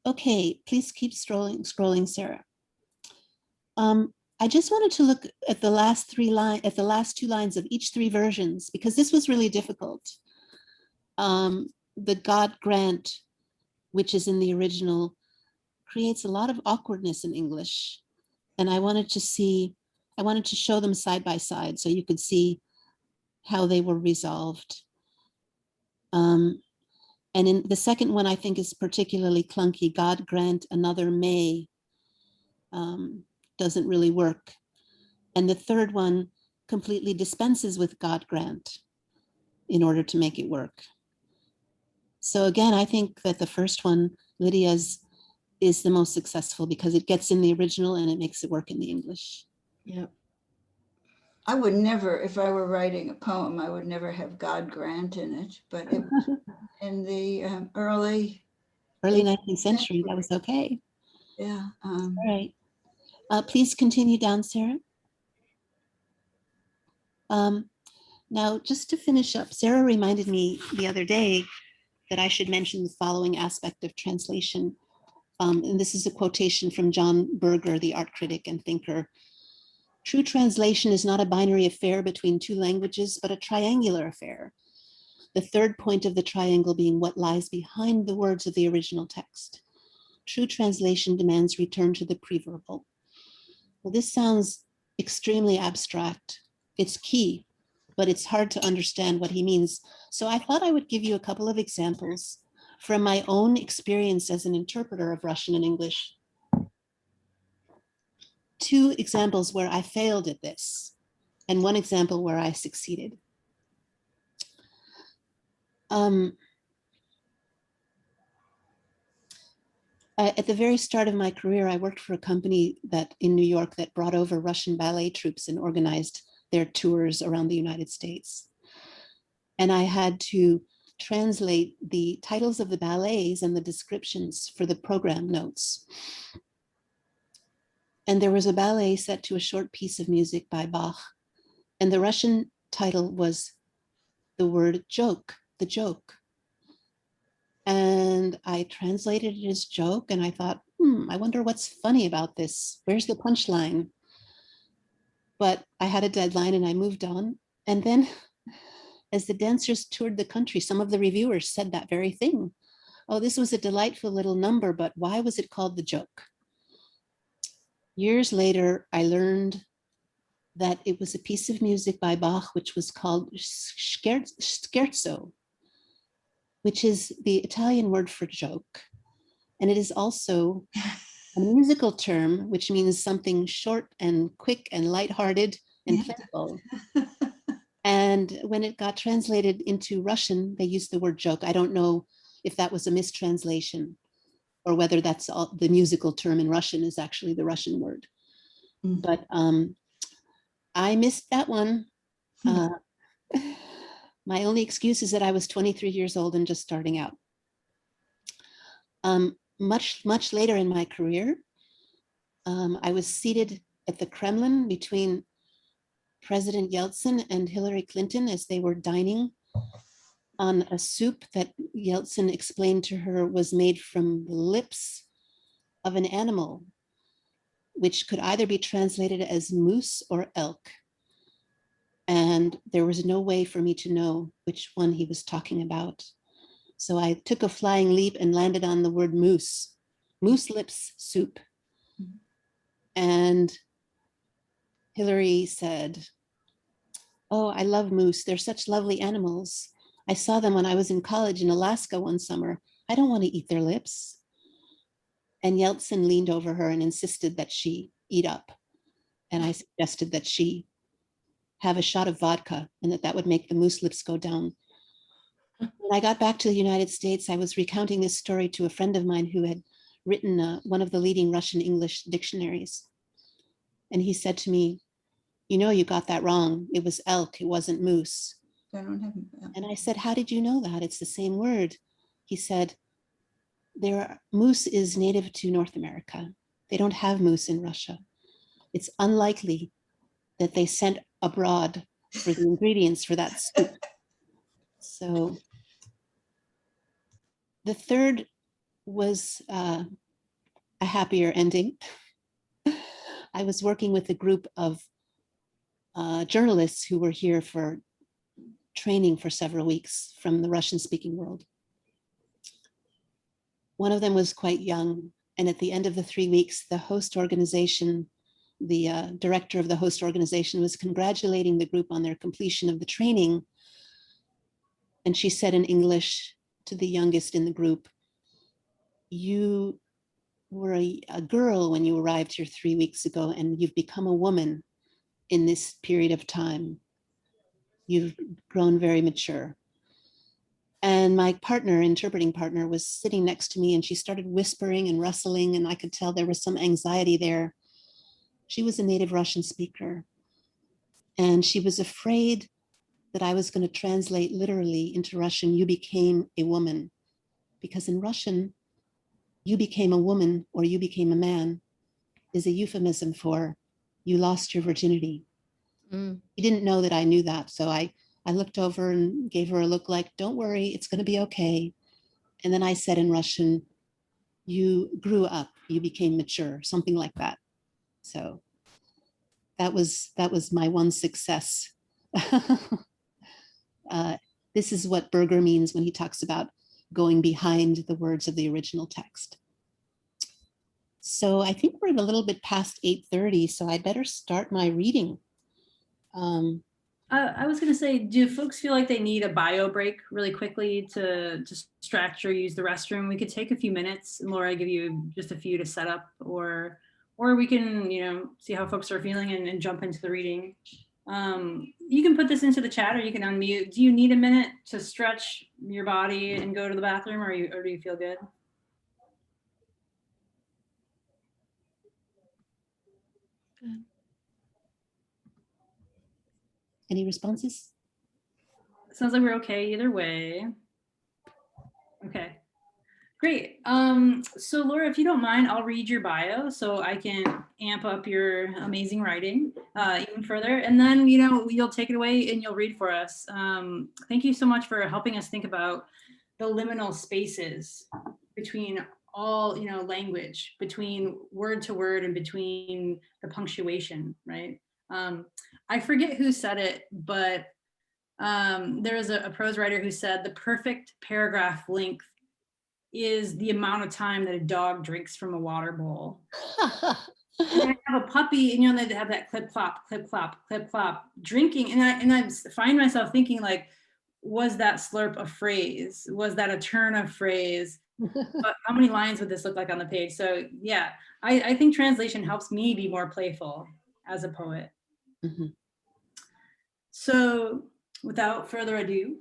Okay, please keep scrolling, Sarah. I just wanted to look at the last two lines of each 3 versions, because this was really difficult. The God grant, which is in the original, creates a lot of awkwardness in English. And I wanted to show them side by side so you could see how they were resolved. And in the second one, I think is particularly clunky. God grant another may doesn't really work. And the third one completely dispenses with God grant in order to make it work. So again, I think that the first one, Lydia's, is the most successful because it gets in the original and it makes it work in the English. Yeah. I would never, if I were writing a poem, I would never have God grant in it, but it was in the early 19th century, that was okay. Yeah. All right. Please continue down, Sarah. Now, just to finish up, Sarah reminded me the other day that I should mention the following aspect of translation. And this is a quotation from John Berger, the art critic and thinker. True translation is not a binary affair between 2 languages, but a triangular affair. The third point of the triangle being what lies behind the words of the original text. true translation demands return to the preverbal. Well, this sounds extremely abstract. It's key, but it's hard to understand what he means. So I thought I would give you a couple of examples from my own experience as an interpreter of Russian and English. 2 examples where I failed at this, and 1 example where I succeeded. At the very start of my career, I worked for a company that in New York that brought over Russian ballet troupes and organized their tours around the United States. And I had to translate the titles of the ballets and the descriptions for the program notes. And there was a ballet set to a short piece of music by Bach, and the Russian title was the word joke, the joke. And I translated it as joke, and I thought, I wonder what's funny about this. Where's the punchline? But I had a deadline and I moved on. And then as the dancers toured the country, some of the reviewers said that very thing. Oh, this was a delightful little number, but why was it called the joke? Years later, I learned that it was a piece of music by Bach, which was called scherzo, which is the Italian word for joke. And it is also a musical term, which means something short and quick and lighthearted and playful. And when it got translated into Russian, they used the word joke. I don't know if that was a mistranslation or whether that's all, the musical term in Russian is actually the Russian word. But I missed that one. My only excuse is that I was 23 years old and just starting out. Much later in my career, I was seated at the Kremlin between President Yeltsin and Hillary Clinton as they were dining on a soup that Yeltsin explained to her was made from the lips of an animal, which could either be translated as moose or elk. And there was no way for me to know which one he was talking about. So I took a flying leap and landed on the word moose, moose lips soup. And Hillary said, "Oh, I love moose. They're such lovely animals. I saw them when I was in college in Alaska one summer. I don't want to eat their lips." And Yeltsin leaned over her and insisted that she eat up. And I suggested that she have a shot of vodka and that would make the moose lips go down. When I got back to the United States, I was recounting this story to a friend of mine who had written one of the leading Russian English dictionaries. And he said to me, "You know, you got that wrong. It was elk, it wasn't moose." And I said, "How did you know that? It's the same word." He said, "Moose is native to North America. They don't have moose in Russia. It's unlikely that they sent abroad for the ingredients for that soup." So the third was a happier ending. I was working with a group of journalists who were here for training for several weeks from the Russian-speaking world. One of them was quite young, and at the end of the 3 weeks, the host organization, the director of the host organization was congratulating the group on their completion of the training. And she said in English to the youngest in the group, "You were a girl when you arrived here 3 weeks ago, and you've become a woman in this period of time. You've grown very mature." And my partner, interpreting partner, was sitting next to me, and she started whispering and rustling, and I could tell there was some anxiety there. She was a native Russian speaker, and she was afraid that I was going to translate literally into Russian, "You became a woman," because in Russian, "you became a woman" or "you became a man" is a euphemism for "you lost your virginity." He didn't know that I knew that. So I looked over and gave her a look like, "Don't worry, it's going to be okay." And then I said in Russian, "You grew up, you became mature," something like that. So that was my one success. This is what Berger means when he talks about going behind the words of the original text. So I think we're a little bit past 8:30, so I better start my reading. I was going to say, do folks feel like they need a bio break really quickly to stretch or use the restroom? We could take a few minutes, and Laura, give you just a few to set up, or we can, see how folks are feeling and jump into the reading. You can put this into the chat, or you can unmute. Do you need a minute to stretch your body and go to the bathroom, or do you feel good? Any responses? Sounds like we're okay either way. Okay, great. So Laura, if you don't mind, I'll read your bio so I can amp up your amazing writing even further. And then, you'll take it away and you'll read for us. Thank you so much for helping us think about the liminal spaces between all, language, between word to word and between the punctuation, right? I forget who said it, but there was a prose writer who said the perfect paragraph length is the amount of time that a dog drinks from a water bowl. And I have a puppy, and they have that clip clop, clip clop, clip clop drinking, and I find myself thinking, like, was that slurp a phrase? Was that a turn of phrase? But how many lines would this look like on the page? So yeah, I think translation helps me be more playful as a poet. Mm-hmm. So without further ado,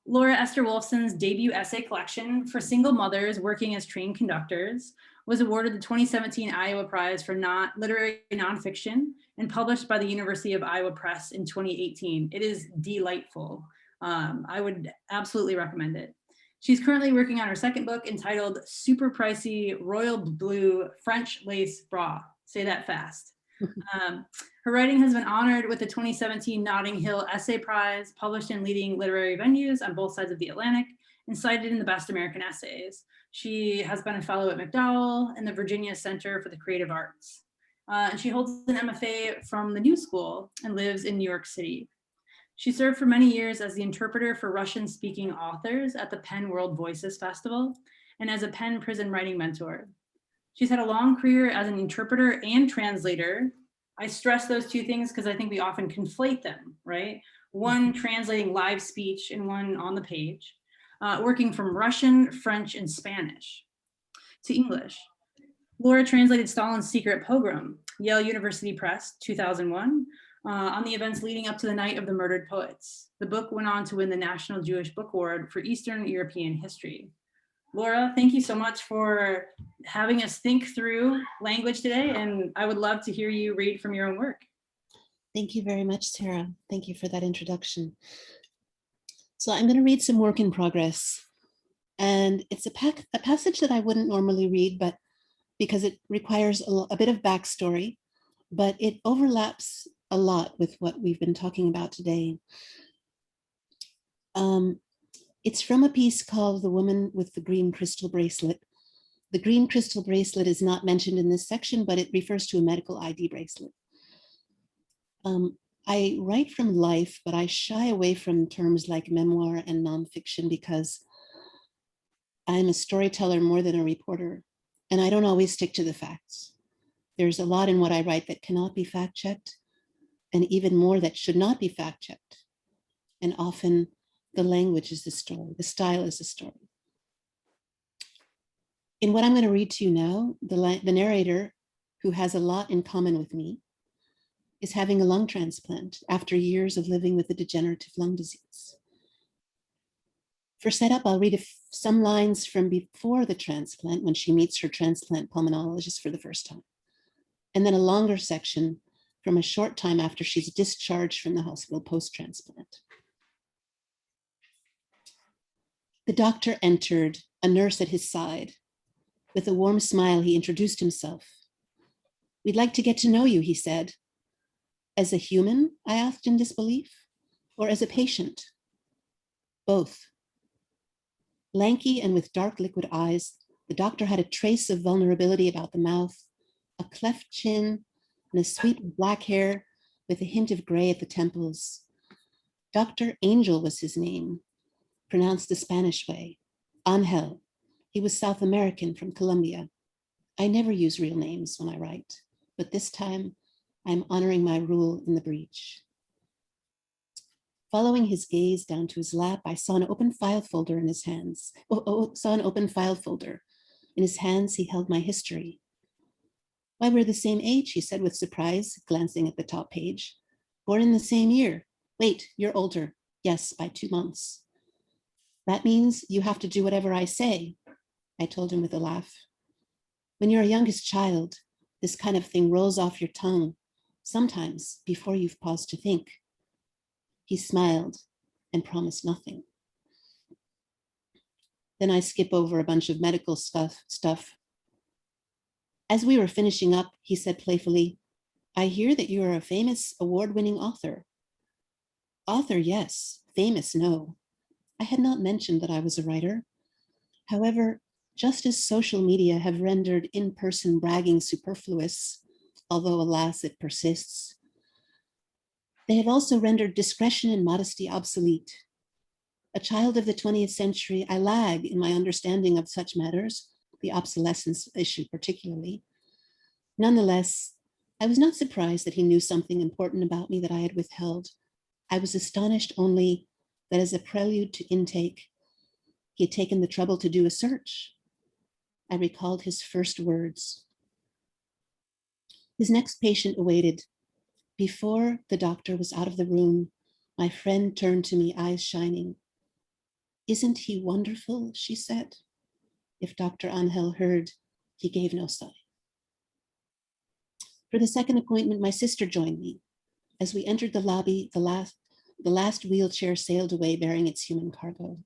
Laura Esther Wolfson's debut essay collection for single mothers working as trained conductors was awarded the 2017 Iowa Prize for Literary Nonfiction and published by the University of Iowa Press in 2018. It is delightful. I would absolutely recommend it. She's currently working on her second book entitled Super-Pricey Royal Blue French Lace Bra. Say that fast. Her writing has been honored with the 2017 Notting Hill Essay Prize, published in leading literary venues on both sides of the Atlantic, and cited in the Best American Essays. She has been a fellow at MacDowell and the Virginia Center for the Creative Arts. And she holds an MFA from the New School and lives in New York City. She served for many years as the interpreter for Russian-speaking authors at the Penn World Voices Festival and as a Penn prison writing mentor. She's had a long career as an interpreter and translator. I stress those two things because I think we often conflate them, right? One translating live speech and one on the page, working from Russian, French, and Spanish to English. Laura translated Stalin's Secret Pogrom, Yale University Press, 2001, on the events leading up to the Night of the Murdered Poets. The book went on to win the National Jewish Book Award for Eastern European History. Laura, thank you so much for having us think through language today, and I would love to hear you read from your own work. Thank you very much, Sarah. Thank you for that introduction. So I'm going to read some work in progress, and it's a passage that I wouldn't normally read, but because it requires a bit of backstory, but it overlaps a lot with what we've been talking about today. It's from a piece called The Woman with the Green Crystal Bracelet. The green crystal bracelet is not mentioned in this section, but it refers to a medical ID bracelet. I write from life, but I shy away from terms like memoir and nonfiction because I'm a storyteller more than a reporter, and I don't always stick to the facts. There's a lot in what I write that cannot be fact-checked, and even more that should not be fact-checked. And often the language is the story, the style is the story. In what I'm going to read to you now, the narrator, who has a lot in common with me, is having a lung transplant after years of living with a degenerative lung disease. For setup, I'll read some lines from before the transplant when she meets her transplant pulmonologist for the first time, and then a longer section from a short time after she's discharged from the hospital post-transplant. The doctor entered, a nurse at his side. With a warm smile, he introduced himself. "We'd like to get to know you," he said. "As a human?" I asked in disbelief. "Or as a patient?" "Both." Lanky and with dark liquid eyes, the doctor had a trace of vulnerability about the mouth, a cleft chin, and a sweep of black hair with a hint of gray at the temples. Dr. Angel was his name, pronounced the Spanish way, Angel. He was South American from Colombia. I never use real names when I write, but this time I'm honoring my rule in the breach. Following his gaze down to his lap, I saw an open file folder in his hands. Saw an open file folder. In his hands, he held my history. Why, we're the same age, he said with surprise, glancing at the top page. Born in the same year. Wait, you're older. Yes, by 2 months. That means you have to do whatever I say, I told him with a laugh. When you're a youngest child, this kind of thing rolls off your tongue, sometimes before you've paused to think. He smiled and promised nothing. Then I skip over a bunch of medical stuff. As we were finishing up, he said playfully, I hear that you are a famous award-winning author. Author, yes. Famous, no. I had not mentioned that I was a writer. However, just as social media have rendered in-person bragging superfluous, although alas, it persists, they have also rendered discretion and modesty obsolete. A child of the 20th century, I lag in my understanding of such matters, the obsolescence issue particularly. Nonetheless, I was not surprised that he knew something important about me that I had withheld. I was astonished only that as a prelude to intake, he had taken the trouble to do a search. I recalled his first words. His next patient awaited. Before the doctor was out of the room, my friend turned to me, eyes shining. Isn't he wonderful, she said. If Dr. Angel heard, he gave no sign. For the second appointment, my sister joined me. As we entered the lobby, the last wheelchair sailed away bearing its human cargo.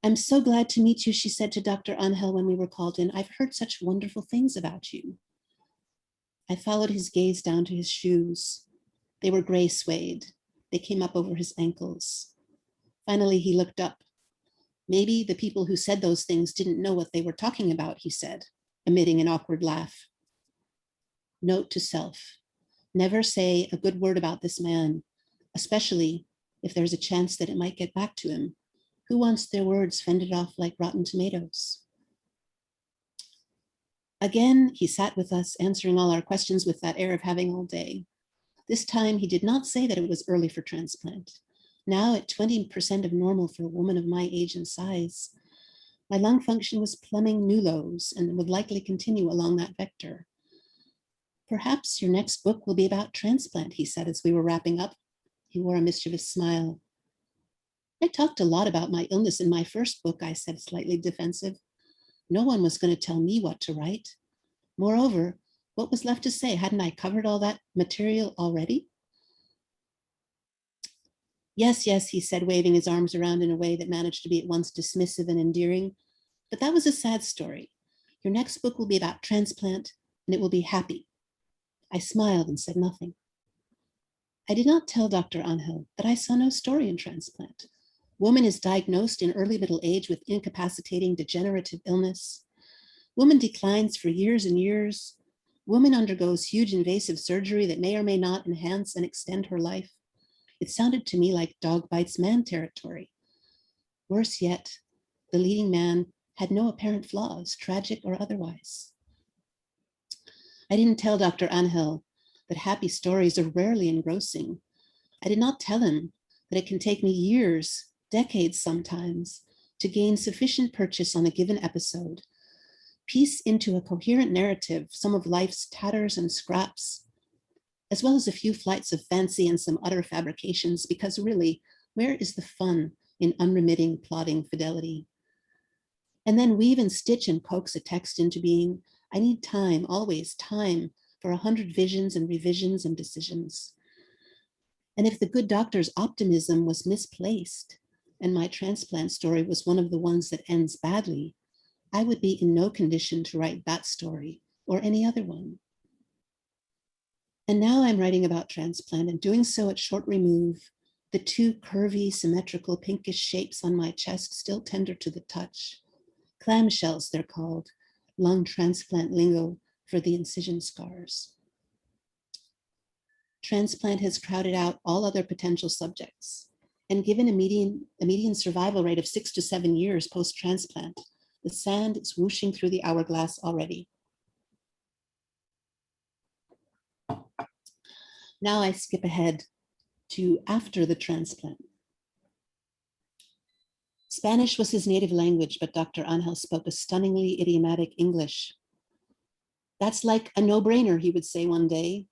I'm so glad to meet you, she said to Dr. Angel when we were called in. I've heard such wonderful things about you. I followed his gaze down to his shoes. They were gray suede. They came up over his ankles. Finally, he looked up. Maybe the people who said those things didn't know what they were talking about, he said, emitting an awkward laugh. Note to self, never say a good word about this man, especially if there's a chance that it might get back to him. Who wants their words fended off like rotten tomatoes? Again, he sat with us, answering all our questions with that air of having all day. This time, he did not say that it was early for transplant. Now, at 20% of normal for a woman of my age and size, my lung function was plumbing new lows and would likely continue along that vector. Perhaps your next book will be about transplant, he said as we were wrapping up. He wore a mischievous smile. I talked a lot about my illness in my first book, I said, slightly defensive. No one was going to tell me what to write. Moreover, what was left to say? Hadn't I covered all that material already? Yes, yes, he said, waving his arms around in a way that managed to be at once dismissive and endearing. But that was a sad story. Your next book will be about transplant, and it will be happy. I smiled and said nothing. I did not tell Dr. Angel that I saw no story in transplant. Woman is diagnosed in early middle age with incapacitating degenerative illness. Woman declines for years and years. Woman undergoes huge invasive surgery that may or may not enhance and extend her life. It sounded to me like dog bites man territory. Worse yet, the leading man had no apparent flaws, tragic or otherwise. I didn't tell Dr. Angel that happy stories are rarely engrossing. I did not tell him that it can take me years, decades sometimes, to gain sufficient purchase on a given episode, piece into a coherent narrative some of life's tatters and scraps, as well as a few flights of fancy and some utter fabrications, because really, where is the fun in unremitting, plodding fidelity? And then weave and stitch and coax a text into being. I need time, always time, for 100 visions and revisions and decisions. And if the good doctor's optimism was misplaced, and my transplant story was one of the ones that ends badly, I would be in no condition to write that story or any other one. And now I'm writing about transplant and doing so at short remove, the two curvy, symmetrical, pinkish shapes on my chest still tender to the touch. Clamshells, they're called, lung transplant lingo for the incision scars. Transplant has crowded out all other potential subjects, and given a median survival rate of 6 to 7 years post-transplant, The sand is whooshing through the hourglass already. Now I skip ahead to after the transplant. Spanish was his native language, but Dr. Angel spoke a stunningly idiomatic English. That's like a no-brainer, he would say one day,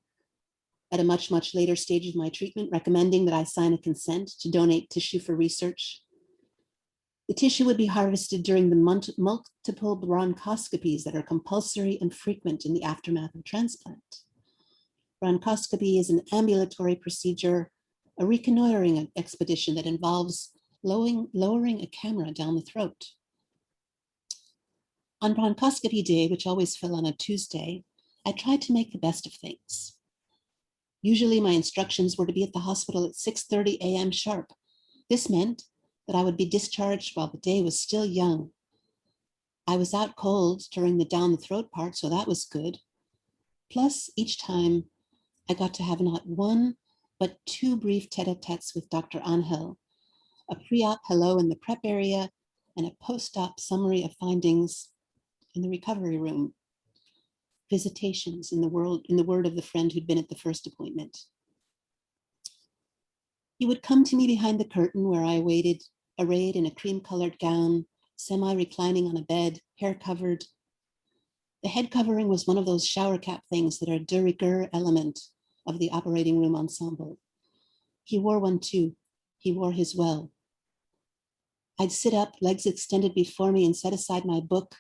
at a much, much later stage of my treatment, recommending that I sign a consent to donate tissue for research. The tissue would be harvested during the multiple bronchoscopies that are compulsory and frequent in the aftermath of transplant. Bronchoscopy is an ambulatory procedure, a reconnoitering expedition that involves lowering a camera down the throat. On bronchoscopy day, which always fell on a Tuesday, I tried to make the best of things. Usually my instructions were to be at the hospital at 6:30 a.m. sharp. This meant that I would be discharged while the day was still young. I was out cold during the down the throat part, so that was good. Plus, each time I got to have not one, but two brief tete-a-tetes with Dr. Angel, a pre-op hello in the prep area and a post-op summary of findings in the recovery room. Visitations in the word of the friend who'd been at the first appointment. He would come to me behind the curtain where I waited, arrayed in a cream-colored gown, semi-reclining on a bed, hair covered. The head covering was one of those shower cap things that are de rigueur element of the operating room ensemble. He wore one too. He wore his well. I'd sit up, legs extended before me, and set aside my book,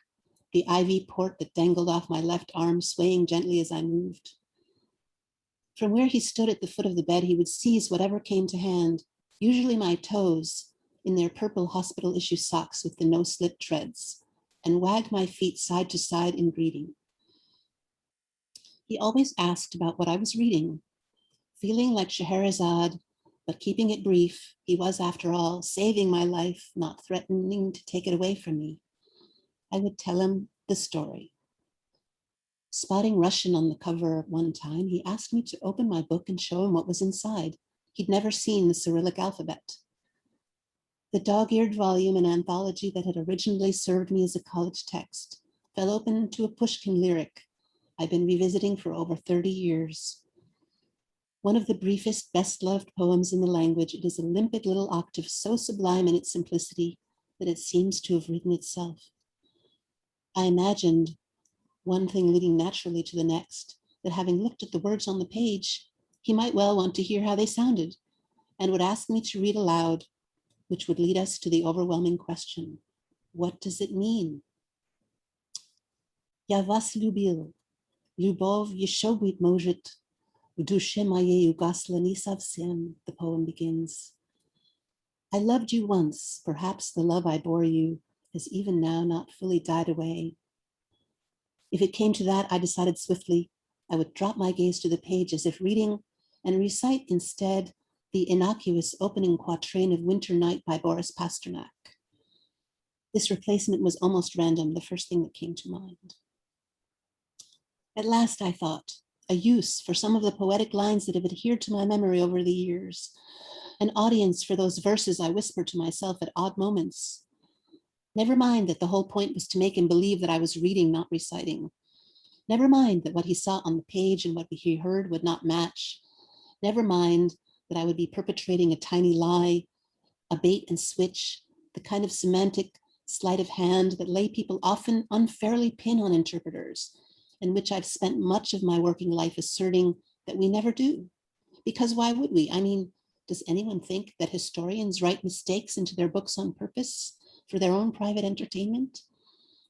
the IV port that dangled off my left arm, swaying gently as I moved. From where he stood at the foot of the bed, he would seize whatever came to hand, usually my toes, in their purple hospital issue socks with the no-slip treads, and wag my feet side to side in greeting. He always asked about what I was reading. Feeling like Scheherazade, but keeping it brief, he was, after all, saving my life, not threatening to take it away from me. I would tell him the story. Spotting Russian on the cover one time, he asked me to open my book and show him what was inside. He'd never seen the Cyrillic alphabet. The dog-eared volume, an anthology that had originally served me as a college text, fell open to a Pushkin lyric I've been revisiting for over 30 years. One of the briefest, best-loved poems in the language, it is a limpid little octave so sublime in its simplicity that it seems to have written itself. I imagined, one thing leading naturally to the next, that having looked at the words on the page, he might well want to hear how they sounded and would ask me to read aloud, which would lead us to the overwhelming question, what does it mean? Я вас любил, любовь еще быть может, в душе моей угасла не совсем, the poem begins. I loved you once, perhaps the love I bore you has even now not fully died away. If it came to that, I decided swiftly, I would drop my gaze to the page as if reading and recite instead the innocuous opening quatrain of Winter Night by Boris Pasternak. This replacement was almost random, the first thing that came to mind. At last, I thought, a use for some of the poetic lines that have adhered to my memory over the years, an audience for those verses I whispered to myself at odd moments. Never mind that the whole point was to make him believe that I was reading, not reciting. Never mind that what he saw on the page and what he heard would not match. Never mind that I would be perpetrating a tiny lie, a bait and switch, the kind of semantic sleight of hand that lay people often unfairly pin on interpreters, and which I've spent much of my working life asserting that we never do. Because why would we? I mean, does anyone think that historians write mistakes into their books on purpose for their own private entertainment?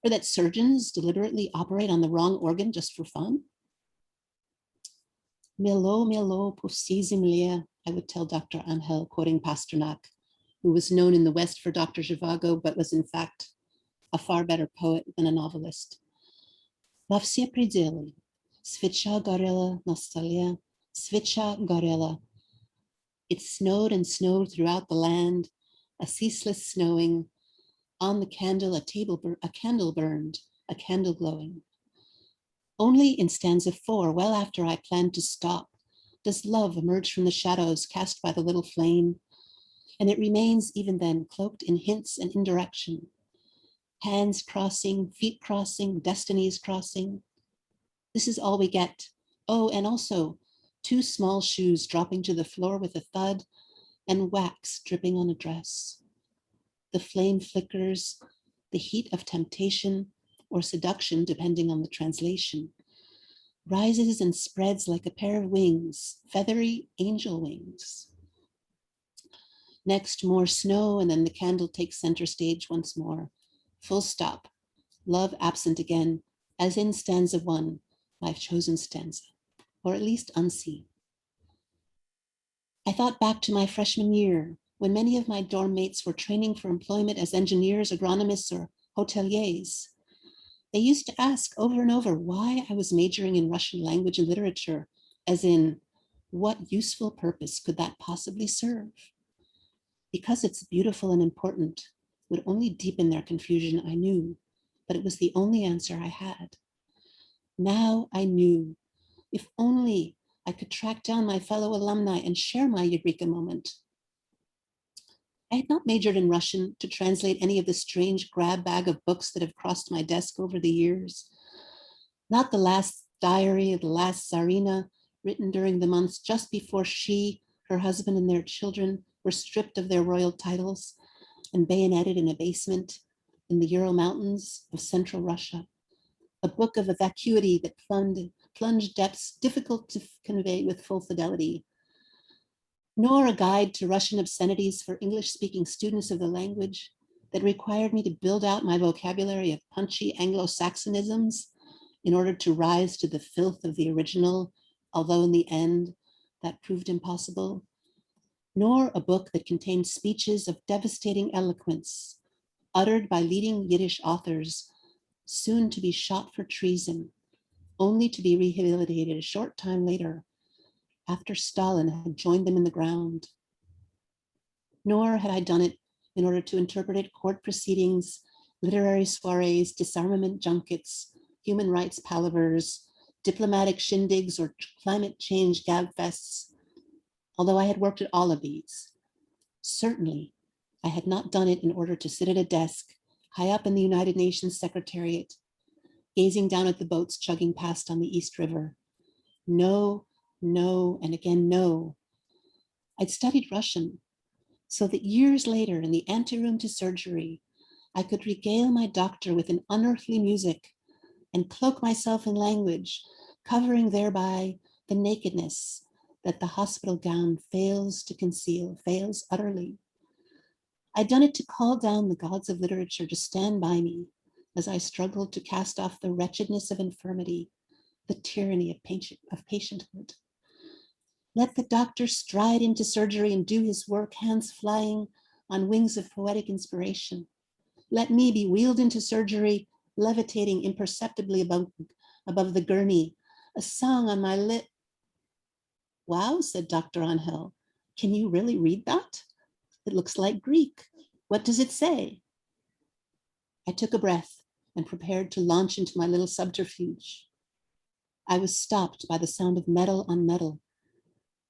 Or that surgeons deliberately operate on the wrong organ just for fun? Milo, milo, pussy zemlia, I would tell Dr. Angel, quoting Pasternak, who was known in the West for Dr. Zhivago, but was in fact a far better poet than a novelist. Во все пределы, свеча горела на столе, свеча горела. It snowed and snowed throughout the land, a ceaseless snowing. On the candle, a candle burned, a candle glowing. Only in stanza 4, well after I planned to stop, does love emerge from the shadows cast by the little flame, and it remains even then cloaked in hints and indirection. hands crossing, feet crossing, destinies crossing. This is all we get. Oh, and also 2 small shoes dropping to the floor with a thud and wax dripping on a dress. The flame flickers, the heat of temptation or seduction, depending on the translation, rises and spreads like a pair of wings, feathery angel wings. Next, more snow, and then the candle takes center stage once more. Full stop. Love absent again, as in stanza 1, my chosen stanza, or at least unseen. I thought back to my freshman year, when many of my dorm mates were training for employment as engineers, agronomists, or hoteliers. They used to ask over and over why I was majoring in Russian language and literature, as in, what useful purpose could that possibly serve? Because it's beautiful and important would only deepen their confusion, I knew, but it was the only answer I had. Now I knew. If only I could track down my fellow alumni and share my eureka moment. I had not majored in Russian to translate any of the strange grab bag of books that have crossed my desk over the years. Not the last diary of the last Tsarina, written during the months just before she, her husband, and their children were stripped of their royal titles and bayoneted in a basement in the Ural Mountains of central Russia. A book of a vacuity that plunged depths difficult to convey with full fidelity. Nor a guide to Russian obscenities for English-speaking students of the language that required me to build out my vocabulary of punchy Anglo-Saxonisms in order to rise to the filth of the original, although in the end, that proved impossible. Nor a book that contained speeches of devastating eloquence, uttered by leading Yiddish authors, soon to be shot for treason, only to be rehabilitated a short time later, after Stalin had joined them in the ground. Nor had I done it in order to interpret court proceedings, literary soirees, disarmament junkets, human rights palavers, diplomatic shindigs, or climate change gabfests, although I had worked at all of these. Certainly, I had not done it in order to sit at a desk high up in the United Nations Secretariat, gazing down at the boats chugging past on the East River. No, no, and again, no. I'd studied Russian so that years later in the anteroom to surgery, I could regale my doctor with an unearthly music and cloak myself in language, covering thereby the nakedness that the hospital gown fails to conceal, fails utterly. I'd done it to call down the gods of literature to stand by me as I struggled to cast off the wretchedness of infirmity, the tyranny of patienthood. Let the doctor stride into surgery and do his work, hands flying on wings of poetic inspiration. Let me be wheeled into surgery, levitating imperceptibly above the gurney, a song on my lip. Wow, said Dr. Angel, can you really read that? It looks like Greek. What does it say? I took a breath and prepared to launch into my little subterfuge. I was stopped by the sound of metal on metal.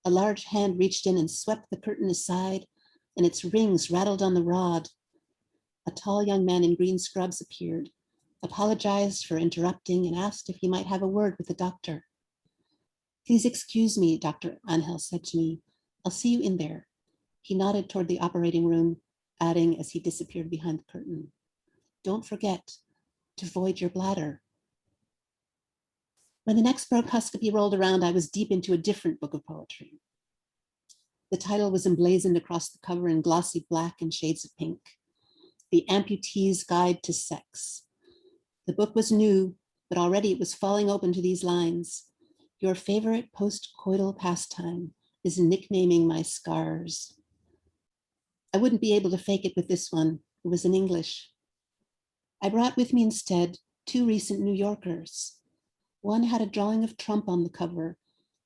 A large hand reached in and swept the curtain aside, and its rings rattled on the rod. A tall young man in green scrubs appeared, apologized for interrupting, and asked if he might have a word with the doctor. Please excuse me, Dr. Angel said to me. I'll see you in there. He nodded toward the operating room, adding as he disappeared behind the curtain, don't forget to void your bladder. When the next bronchoscopy rolled around, I was deep into a different book of poetry. The title was emblazoned across the cover in glossy black and shades of pink, The Amputee's Guide to Sex. The book was new, but already it was falling open to these lines. Your favorite post-coital pastime is nicknaming my scars. I wouldn't be able to fake it with this one. It was in English. I brought with me instead 2 recent New Yorkers. One had a drawing of Trump on the cover,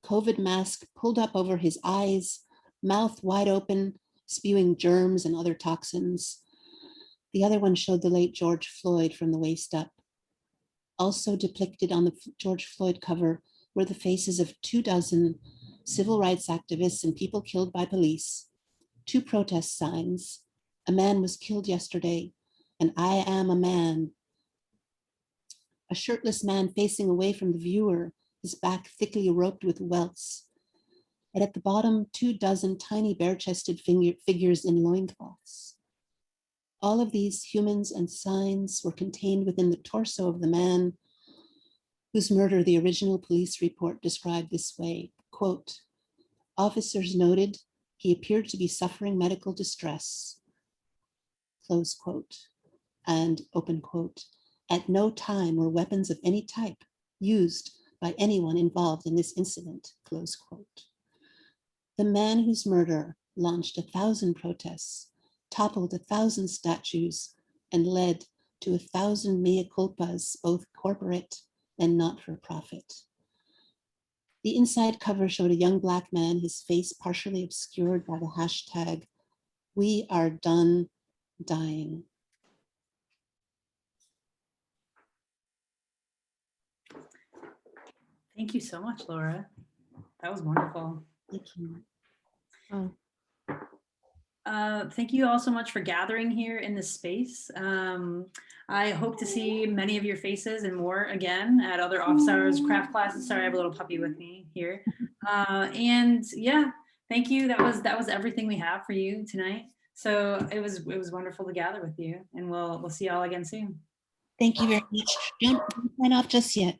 COVID mask pulled up over his eyes, mouth wide open, spewing germs and other toxins. The other one showed the late George Floyd from the waist up. Also depicted on the George Floyd cover were the faces of 24 civil rights activists and people killed by police, 2 protest signs. A man was killed yesterday, and I am a man. A shirtless man facing away from the viewer, his back thickly roped with welts. And at the bottom, 24 tiny bare-chested figures in loincloths. All of these humans and signs were contained within the torso of the man whose murder the original police report described this way, quote, officers noted he appeared to be suffering medical distress, close quote, and open quote, at no time were weapons of any type used by anyone involved in this incident, close quote. The man whose murder launched 1,000 protests, toppled 1,000 statues, and led to 1,000 mea culpas, both corporate and not for profit. The inside cover showed a young Black man, his face partially obscured by the hashtag, "We are done dying." Thank you so much, Laura. That was wonderful. Thank you. Oh. Thank you all so much for gathering here in this space. I hope to see many of your faces and more again at other office hours, craft classes. Sorry, I have a little puppy with me here. And yeah, thank you. That was everything we have for you tonight. So it was wonderful to gather with you, and we'll see you all again soon. Thank you very much. Don't sign off just yet.